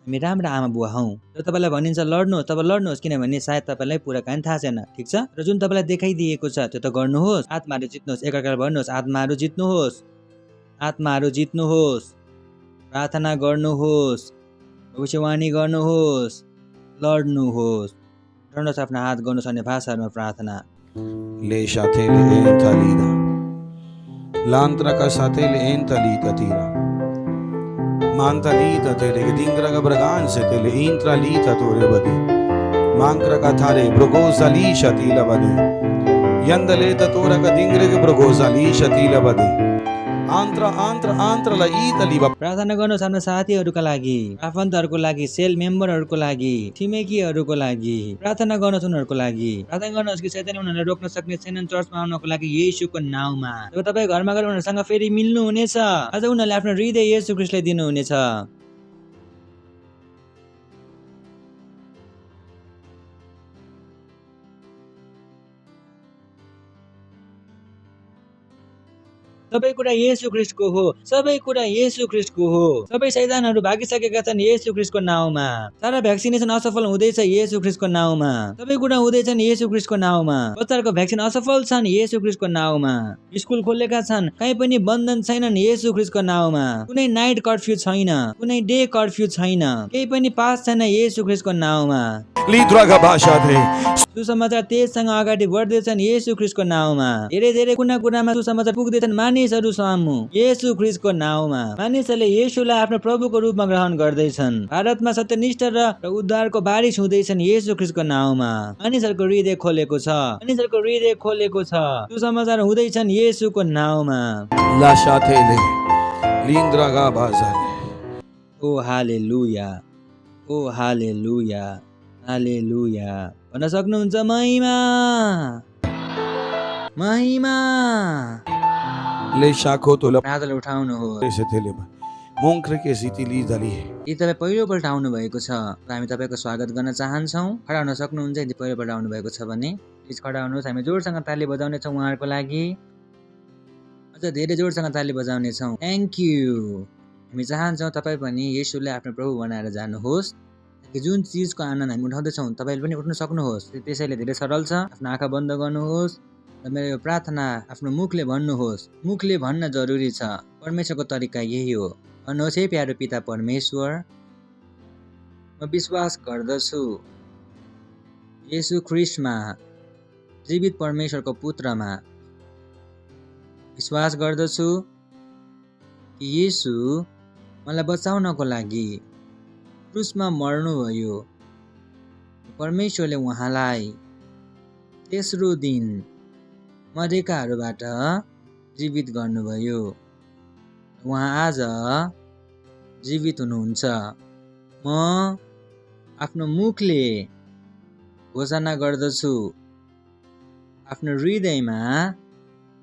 H: हामी राम्रा आमा बुवा हौँ। र तपाईँलाई भनिन्छ लड्नुहोस्, तब लड्नुहोस्, किनभने सायद तपाईँलाई पुरा कहानी थाहा छैन, ठिक छ। र जुन तपाईँलाई देखाइदिएको छ त्यो त गर्नुहोस्। आत्माहरू जित्नुहोस्, एकअर्कालाई भन्नुहोस् आत्माहरू जित्नुहोस्, आत्माहरू जित्नुहोस्, प्रार्थना गर्नुहोस्, भविष्यवाणी गर्नुहोस्, लड्नुहोस्। गर्नुहोस्, आफ्नो हात गर्नुहोस् अन्य भाषाहरूमा प्रार्थना।
I: Le shatele entalida. Lantra ka satele entalita tira. Mantalita tele dingra ka bragan se tele intralita tore badi. Mankra ka thare brogoza li shatila badi. Yandale ta tora ka dingre ke brogoza li shatila badi. Antra la itali ba.
H: प्रार्थना गर्नुहोस् आफ्नो साथीहरूका लागि, आफन्तहरूको लागि, sale मेम्बरहरूको लागि, छिमेकीहरूको लागि प्रार्थना गर्नुहोस्, उनीहरूको लागि प्रार्थना गर्नुहोस् कि शैतानले उनीहरूलाई रोक्न सक्ने छैनन् चर्चमा आउनको लागि येशूको नाउँमा। जब तपाईँ घरमा गएर उनीहरूसँग फेरि मिल्नु हुनेछ, अझ उनीहरूले आफ्नो हृदय येशू ख्रीष्टलाई दिनुहुनेछ। सबै कुरा येशू ख्रीष्टको हो, सबै कुरा येशू ख्रीष्टको हो। सबै शैतानहरू भागिसकेका छन् येशू ख्रीष्टको नाउँमा। सारा भ्याक्सिनेसन असफल हुँदैछ येशू ख्रीष्टको नाउँमा। सबै कुरा हुँदैछन् येशू ख्रीष्टको नाउँमा। बच्चाहरूको भ्याक्सिन असफल छन् येशू ख्रीष्टको नाउँमा। स्कुल खोलेका छन्, कहीँ पनि बन्धन छैनन् येशू ख्रीष्टको नाउँमा। कुनै नाइट कर्फ्यू छैन, कुनै डे कर्फ्यू छैन, केही पनि पास छैन येशू ख्रीष्टको नाउँमा।
I: Lidra ka bhasha the.
H: सुसमाचार तेजसँग अगाडि बढ्दैछन् येशू ख्रीष्टको नाउँमा। धेरै धेरै कुना कुरामा सुसमाचार पुग्दैछन् मानिसहरू सामु येशू ख्रीष्टको नाउँमा। मानिसहरूले येशूलाई आफ्नो प्रभुको रूपमा ग्रहण गर्दैछन्। भारतमा सत्यनिष्ठ र उद्धारको बारिश हुँदैछन् येशू ख्रीष्टको नाउँमा। मानिसहरूको हृदय खोलेको छ, मानिसहरूको हृदय खोलेको छ। सुसमाचार हुँदैछन् येशूको नाउँमा।
I: La shatele. Lindra ka bhasha.
H: ओ हालेलुया, ओ हालेलुया, हालेलुया भन्न सक्नुहुन्छ महिमा, महिमा।
I: Le shakho to la
H: हातले उठाउनुहोस्।
I: se tele ba. Monkre ke sitili dali.
H: यदि तपाईँ पहिलोपल्ट आउनु भएको छ र हामी तपाईँको स्वागत गर्न चाहन्छौँ। खडा हुन सक्नुहुन्छ यदि पहिलोपल्ट आउनु भएको छ भने प्लिज खडा हुनुहोस्। हामी जोडसँग ताली बजाउने छौँ उहाँहरूको लागि, अझ धेरै जोडसँग ताली बजाउने छौँ। Thank you. हामी चाहन्छौँ तपाईँ पनि येशूलाई आफ्नो प्रभु बनाएर जानुहोस्, कि जुन चिजको आनन्द हामी उठाउँदैछौँ तपाईँले पनि उठ्न सक्नुहोस्। त्यसैले धेरै सरल छ। आफ्नो आँखा बन्द गर्नुहोस् र मेरो यो प्रार्थना आफ्नो मुखले भन्नुहोस्। मुखले भन्न जरुरी छ, परमेश्वरको तरिका यही हो। भन्नुहोस्, हे प्यारो पिता परमेश्वर, म विश्वास गर्दछु येशू ख्रीष्टमा, जीवित परमेश्वरको पुत्रमा। विश्वास गर्दछु कि येशू मलाई बचाउनको लागि क्रुसमा मर्नुभयो। परमेश्वरले उहाँलाई तेस्रो दिन मरेकाहरूबाट जीवित गर्नुभयो। उहाँ आज जीवित हुनुहुन्छ। म आफ्नो मुखले घोषणा गर्दछु, आफ्नो हृदयमा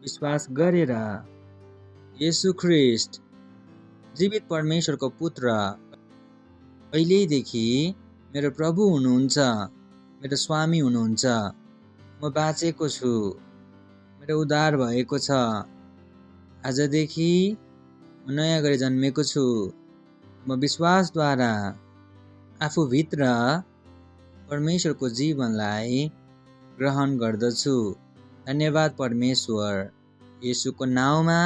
H: विश्वास गरेर येशू ख्रीष्ट जीवित परमेश्वरको पुत्र पहिल्यैदेखि मेरो प्रभु हुनुहुन्छ, मेरो स्वामी हुनुहुन्छ। म बाँचेको छु, मेरो उद्धार भएको छ। आजदेखि म नयाँ गरी जन्मेको छु। म विश्वासद्वारा आफूभित्र परमेश्वरको जीवनलाई ग्रहण गर्दछु। धन्यवाद परमेश्वर, येशूको नाउँमा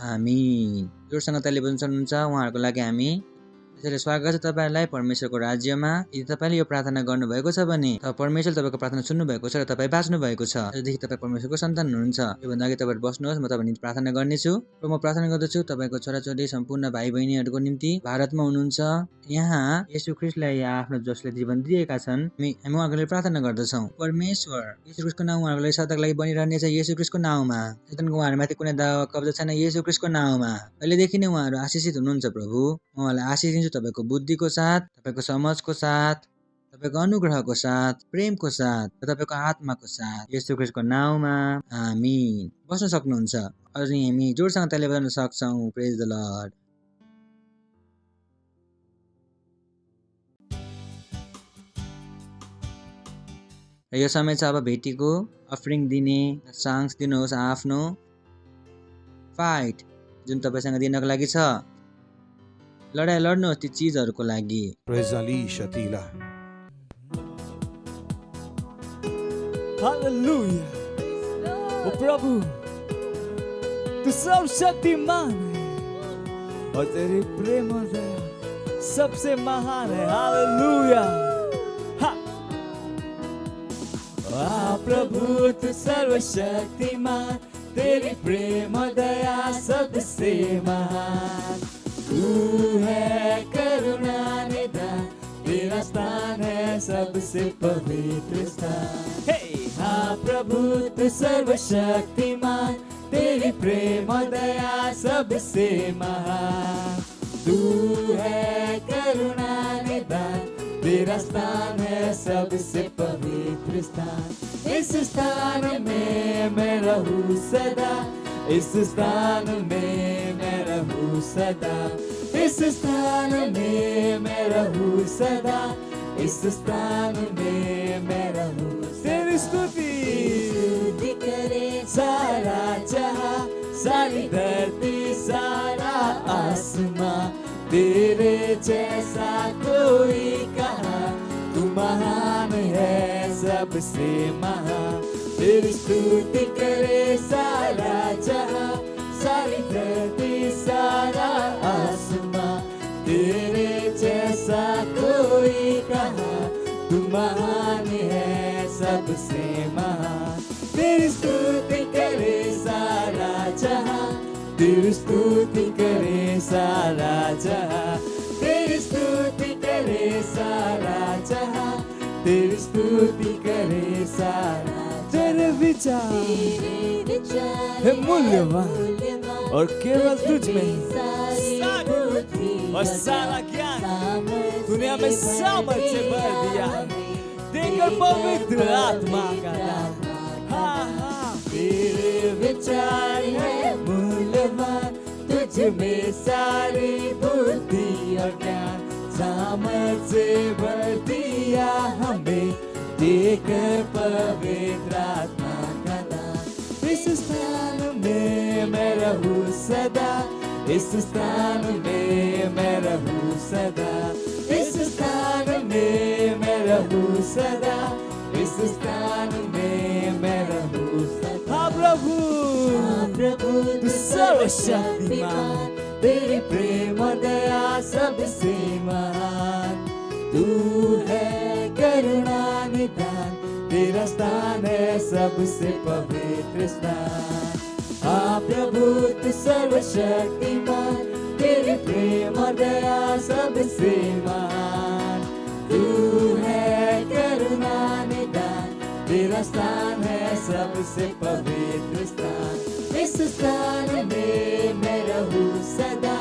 H: आमीन। जोडसँग ताली बजाउन सक्नुहुन्छ उहाँहरूको लागि हामी। त्यसैले स्वागत छ तपाईँलाई परमेश्वरको राज्यमा। यदि तपाईँले यो प्रार्थना गर्नुभएको छ भने परमेश्वरले तपाईँको प्रार्थना सुन्नुभएको छ र तपाईँ बाँच्नु भएको छ। त्यसदेखि तपाईँ परमेश्वरको सन्तान हुनुहुन्छ। योभन्दा अघि तपाईँहरू बस्नुहोस्, म तपाईँको निम्ति प्रार्थना गर्नेछु। र म प्रार्थना गर्दछु तपाईँको छोराछोरी सम्पूर्ण भाइ बहिनीहरूको निम्ति भारतमा हुनुहुन्छ, यहाँ येशू ख्रीष्टलाई आफ्नो जसले जीवन दिएका छन्, हामी उहाँको लागि प्रार्थना गर्दछौँ। परमेश्वर, येशू ख्रीष्टको नाउँ उहाँहरूको लागि सदाको लागि बनिरहनेछ। येशू ख्रीष्टको नाउँमा शैतानको उहाँहरूमाथि कुनै दावा कब्जा छैन। येशू ख्रीष्टको नाउँमा पहिलेदेखि नै उहाँहरू आशिषित हुनुहुन्छ। प्रभु, म उहाँलाई आशिष दिन्छु तपाईँको बुद्धिको साथ, तपाईँको समझको साथ, तपाईँको अनुग्रहको साथ, प्रेमको साथ र तपाईँको आत्माको साथ, येशू ख्रीष्टको नाउँमा आमीन। बस्न सक्नुहुन्छ। अनि हामी जोडसँग ताली बजाउन सक्छौँ। प्रेज द लर्ड। र यो समय चाहिँ अब भेटीको अफरिङ दिने, साङ्स दिनुहोस् आफ्नो फाइट जुन तपाईँसँग दिनको लागि छ। लडाइँ लड्नुहोस् ती चिजहरूको लागि।
I: Prezali Shatila.
B: हालेलुया। ओ प्रभु तू सब शक्तिमान है और तेरी प्रेम और दया सबसे महान है। हालेलुया। हा। प्रभु तू सर्वशक्तिमान, तेरी प्रेम और दया सबसे महान। तू है करुणा निधान, तेरा स्थान है सबसे पवित्र स्थान। हाँ प्रभु तू सर्वशक्तिमान, तेरी प्रेम और दया सबसे महान। तू है करुणा निधान, तेरा स्थान है सबसे पवित्र स्थान। इस स्थान में मैं रहूं सदा, इस स्थान में मैं रहूं सदा, इस स्थान में मैं रहूं सदा, इस स्थान में मैं रहूं। तेरी स्तुति करे सारा जहां, सारी धरती सारा आसमां, तेरे जैसा कोई कहाँ, तू महान है सबसे महान। तेरी स्तुति करे सारा जहां, सारी धरती सारा आसमां, तेरे जैसा कोई कहाँ, तू महान है सबसे महान। तेरी स्तुति करे सारा जहां, तेरी स्तुति करे सारा जहां, तेरी स्तुति करे सारा जहां, तेरी स्तुति करे सारा। तेरे विचार है मूल्यवान और केवल तुझ में और सारा ज्ञान दुनिया में सामर्थ्य भर दिया देकर पवित्र आत्मा का दान। हाँ हाँ तेरे विचार है मूल्यवान, तुझ में सारी बुद्धि और ज्ञान, सामर्थ्य भर दिया हमें देकर पवित्र आत्मा का दान। इस स्थान में मैं रहूं सदा, इस स्थान में मैं रहूं सदा, इस स्थान में मैं रहूं सदा, इस स्थान में मैं रहूं सदा। हाँ प्रभु तू सर्वशक्तिमान, तेरी प्रेम और दया सबसे महान। तू है करुणा निधान, तेरा स्थान है सबसे पवित्र स्थान। हाँ प्रभु तू सर्वशक्तिमान, तेरी प्रेम और दया सबसे महान। तू है करुणा निधान, तेरा स्थान है सबसे पवित्र स्थान। इस स्थान में मैं रहूं सदा,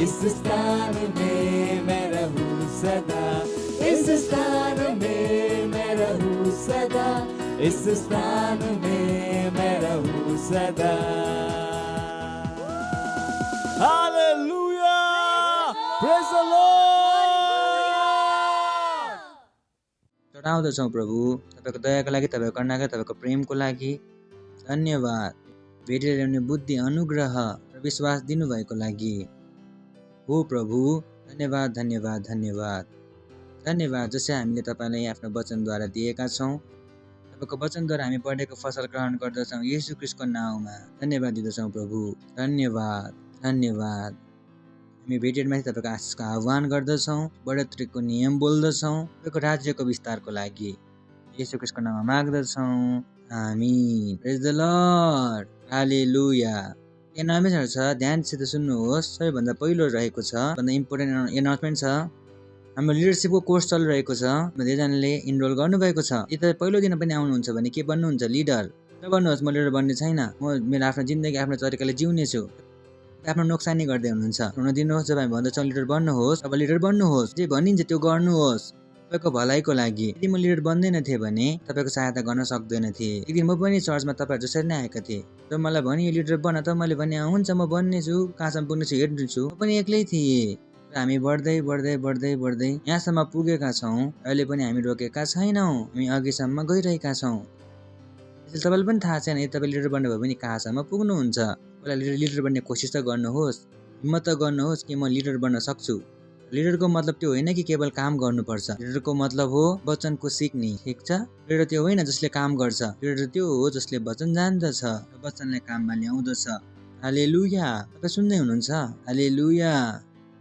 B: इस स्थान में मैं रहूं सदा, इस स्थान में मैं रहूं सदा, इस स्थान में मैं रहूं सदा। हालेलुया! प्रेज द लॉर्ड!
H: चढाउँदछौँ प्रभु, तपाईँको दयाको लागि, तपाईँको करुणाको, तपाईँको प्रेमको लागि धन्यवाद। भेटेर ल्याउने बुद्धि, अनुग्रह र विश्वास दिनुभएको लागि हो प्रभु। धन्यवाद धन्यवाद धन्यवाद धन्यवाद। जसै हामीले तपाईँलाई आफ्नो वचनद्वारा दिएका छौँ, तपाईँको वचनद्वारा हामी बढेको फसल ग्रहण गर्दछौँ येशू ख्रीष्टको नाउँमा धन्यवाद दिँदछौँ प्रभु। धन्यवाद धन्यवाद। हामी भेटेरमाथि तपाईँको आशिषको आह्वान गर्दछौँ, बढोत्तरीको नियम बोल्दछौँ, तपाईँको राज्यको विस्तारको लागि येशू ख्रीष्टको नाममा माग्दछौँ। आमीन। प्रेज द लर्ड। हालेलुया। एनाउन्समेन्टहरू छ, ध्यानसित सुन्नुहोस्। सबैभन्दा पहिलो रहेको छ, भन्दा इम्पोर्टेन्ट एनाउन्समेन्ट छ, हाम्रो लिडरसिपको कोर्स चलिरहेको छ। धेरैजनाले इनरोल गर्नुभएको छ। यता पहिलो दिन पनि आउनुहुन्छ भने के बन्नुहुन्छ? लिडर। भन्नुहोस् म लिडर बन्ने छैन, म मेरो आफ्नो जिन्दगी आफ्नो तरिकाले जिउने छु। आफ्नो नोक्सानी गर्दै हुनुहुन्छ। हुन दिनुहोस्। जब हामी भन्दछौँ लिडर बन्नुहोस्, अब लिडर बन्नुहोस्। जे भनिन्छ त्यो गर्नुहोस् तपाईँको भलाइको लागि। यदि म लिडर बन्दैन थिएँ भने तपाईँको सहायता गर्न सक्दैन थिएँ। एक दिन म पनि चर्चमा तपाईँहरू जसरी नै आएका थिएँ, जब मलाई भने यो लिडर बन, त मैले भने हुन्छ म बन्नेछु, कहाँसम्म पुग्नेछु हेर्नेछु। म पनि एक्लै थिएँ। हामी बढ्दै बढ्दै बढ्दै बढ्दै यहाँसम्म पुगेका छौँ। अहिले पनि हामी रोकेका छैनौँ, हामी अघिसम्म गइरहेका छौँ। त्यसैले तपाईँलाई पनि थाहा छैन यदि तपाईँ लिडर बन्नुभयो भने कहाँसम्म पुग्नुहुन्छ। पहिला लिडर बन्ने कोसिस त गर्नुहोस्। हिम्मत त गर्नुहोस् कि म लिडर बन्न सक्छु। लिडरको मतलब त्यो होइन कि केवल काम गर्नुपर्छ। लिडरको मतलब हो वचनको सिक्ने, ठिक छ। लिडर त्यो होइन जसले काम गर्छ, लिडर त्यो हो जसले वचन जान्दछ र वचनलाई काममा ल्याउँदछ। हालेलुया। तपाईँ सुन्दै हुनुहुन्छ? हालेलुया।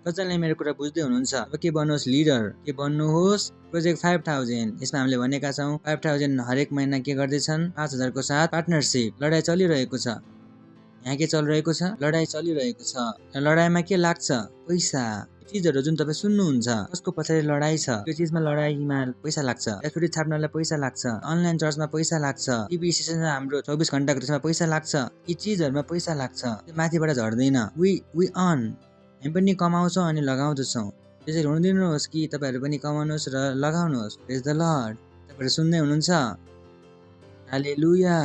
H: कतिजनाले मेरो कुरा बुझ्दै हुनुहुन्छ? अब के भन्नुहोस्? लिडर के भन्नुहोस्? प्रोजेक्ट 5000 यसमा हामीले भनेका छौँ 5000 हरेक महिना के गर्दैछन्? 5000 को साथ पार्टनरसिप। लडाइँ चलिरहेको छ। यहाँ के चलिरहेको छ? लडाइँ चलिरहेको छ। लडाइँमा के लाग्छ? पैसा। चिजहरू जुन तपाईँ सुन्नुहुन्छ कसको पछाडि लडाइँ छ, त्यो चिजमा लडाइँमा पैसा लाग्छ। एफडी छाप्नलाई पैसा लाग्छ, अनलाइन चर्चमा पैसा लाग्छ, टिभी स्टेसन हाम्रो 24 घण्टाको त्यसमा पैसा लाग्छ। यी चिजहरूमा पैसा लाग्छ, त्यो माथिबाट झर्दैन। वी अर्न, हामी पनि कमाउँछौँ अनि लगाउँदछौँ। त्यसरी हुन दिनुहोस् कि तपाईँहरू पनि कमाउनुहोस् र लगाउनुहोस्। प्रेज द लर्ड। तपाईँहरू सुन्दै हुनुहुन्छ? हालेलुया,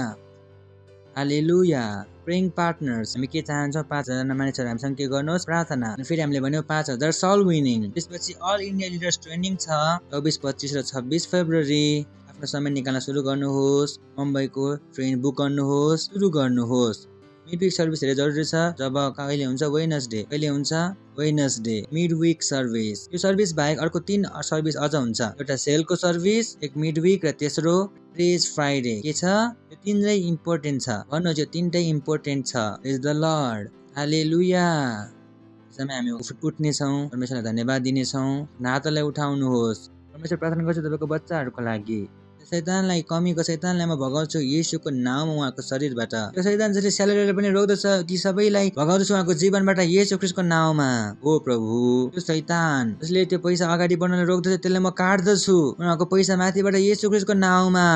H: हालेलुया। प्रेइङ पार्टनर्स, हामी के चाहन्छौँ? 5000 मानिसहरू हामीसँग के गर्नुहोस्? प्रार्थना। अनि फेरि हामीले भन्यौँ 5000 सल विनिङ। त्यसपछि अल इन्डिया लिडर्स ट्रेनिङ छ 24, 25 र 26 फेब्रुअरी। आफ्नो समय निकाल्न सुरु गर्नुहोस्। मुम्बईको ट्रेन बुक गर्नुहोस्, सुरु गर्नुहोस्। मिडविक सर्भिस धेरै जरुरी छ। जब कहिले हुन्छ? वेडनेसडे। कहिले हुन्छ? Wednesday midweek service. यो सर्भिस बाहेक अर्को 3 सर्भिस अझ हुन्छ। एउटा सेलको सर्भिस, एक मिडविक र तेस्रो प्रेज फ्राइडे। के छ? यो 3 इम्पोर्टेन्ट छ। भन्नुहोस् यो 3 इम्पोर्टेन्ट छ। प्रेज द लर्ड। हालेलुया। समय हामी उठ्नेछौँ, परमेश्वरलाई धन्यवाद दिनेछौँ। हातलाई उठाउनुहोस्। परमेश्वर प्रार्थना गर्छु तपाईँको बच्चाहरूको लागि। शैतानलाई, कमीको शैतानलाई म भगाउँछु येशूको नाममा, उहाँको शरीरबाट। त्यो शैतान जसले स्यालेरीले पनि रोक्दछ, ती सबैलाई भगाउँछु उहाँको जीवनबाट येशू ख्रीष्टको नाममा। ओ प्रभु, त्यो शैतान जसले त्यो पैसा अगाडि बढ्नलाई रोक्दछ त्यसलाई म काट्दछु उहाँको पैसा माथिबाट येशू ख्रीष्टको नाममा।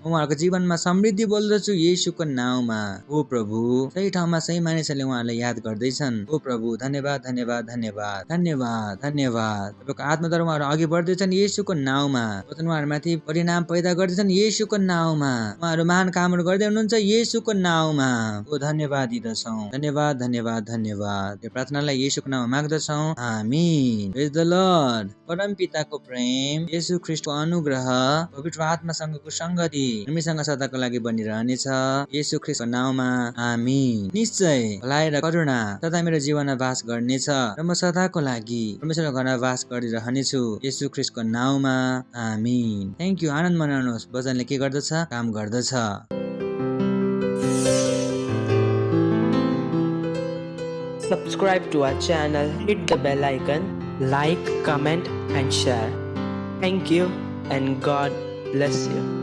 H: उहाँहरूको जीवनमा समृद्धि बोल्दछु येशूको नाममा। ओ प्रभु, सही ठाउँमा सही मानिसहरूले उहाँलाई याद गर्दैछन्। ओ प्रभु, धन्यवाद, धन्यवाद, धन्यवाद, धन्यवाद, धन्यवाद। तपाईँको आत्माद्वारा उहाँहरू अघि बढ्दैछन् येशूको नाममा। वचन उहाँहरूमाथि परिणाम पैदा गर्दैछन् येशूको नाममा। उहाँहरू महान कामहरू गर्दै हुनुहुन्छ येशूको नाममा। ओ धन्यवाद दिदछौँ, धन्यवाद, धन्यवाद, धन्यवाद। यो प्रार्थनालाई येशूको नाममा माग्दछौँ। आमीन। प्रेज द लर्ड। परम पिताको प्रेम, येशू ख्रीष्टको अनुग्रह, पवित्र आत्मासँगको संगति हामीसँग सदाको लागि बनिरहनेछ येशू ख्रीष्टको नाममा। आमीन। निश्चय भलाइ र करुणा सदा मेरो जीवनमा वास गर्नेछ र म सदाको लागि परमेश्वरको घरमा वास गरिरहनेछु येशू ख्रीष्टको नाममा। आमीन। Thank you. आनन्द मनाउनुहोस्। वचनले के गर्दछ? काम गर्दछ।
J: Subscribe to our channel, hit the bell icon, like, comment and share. Thank you and God bless you.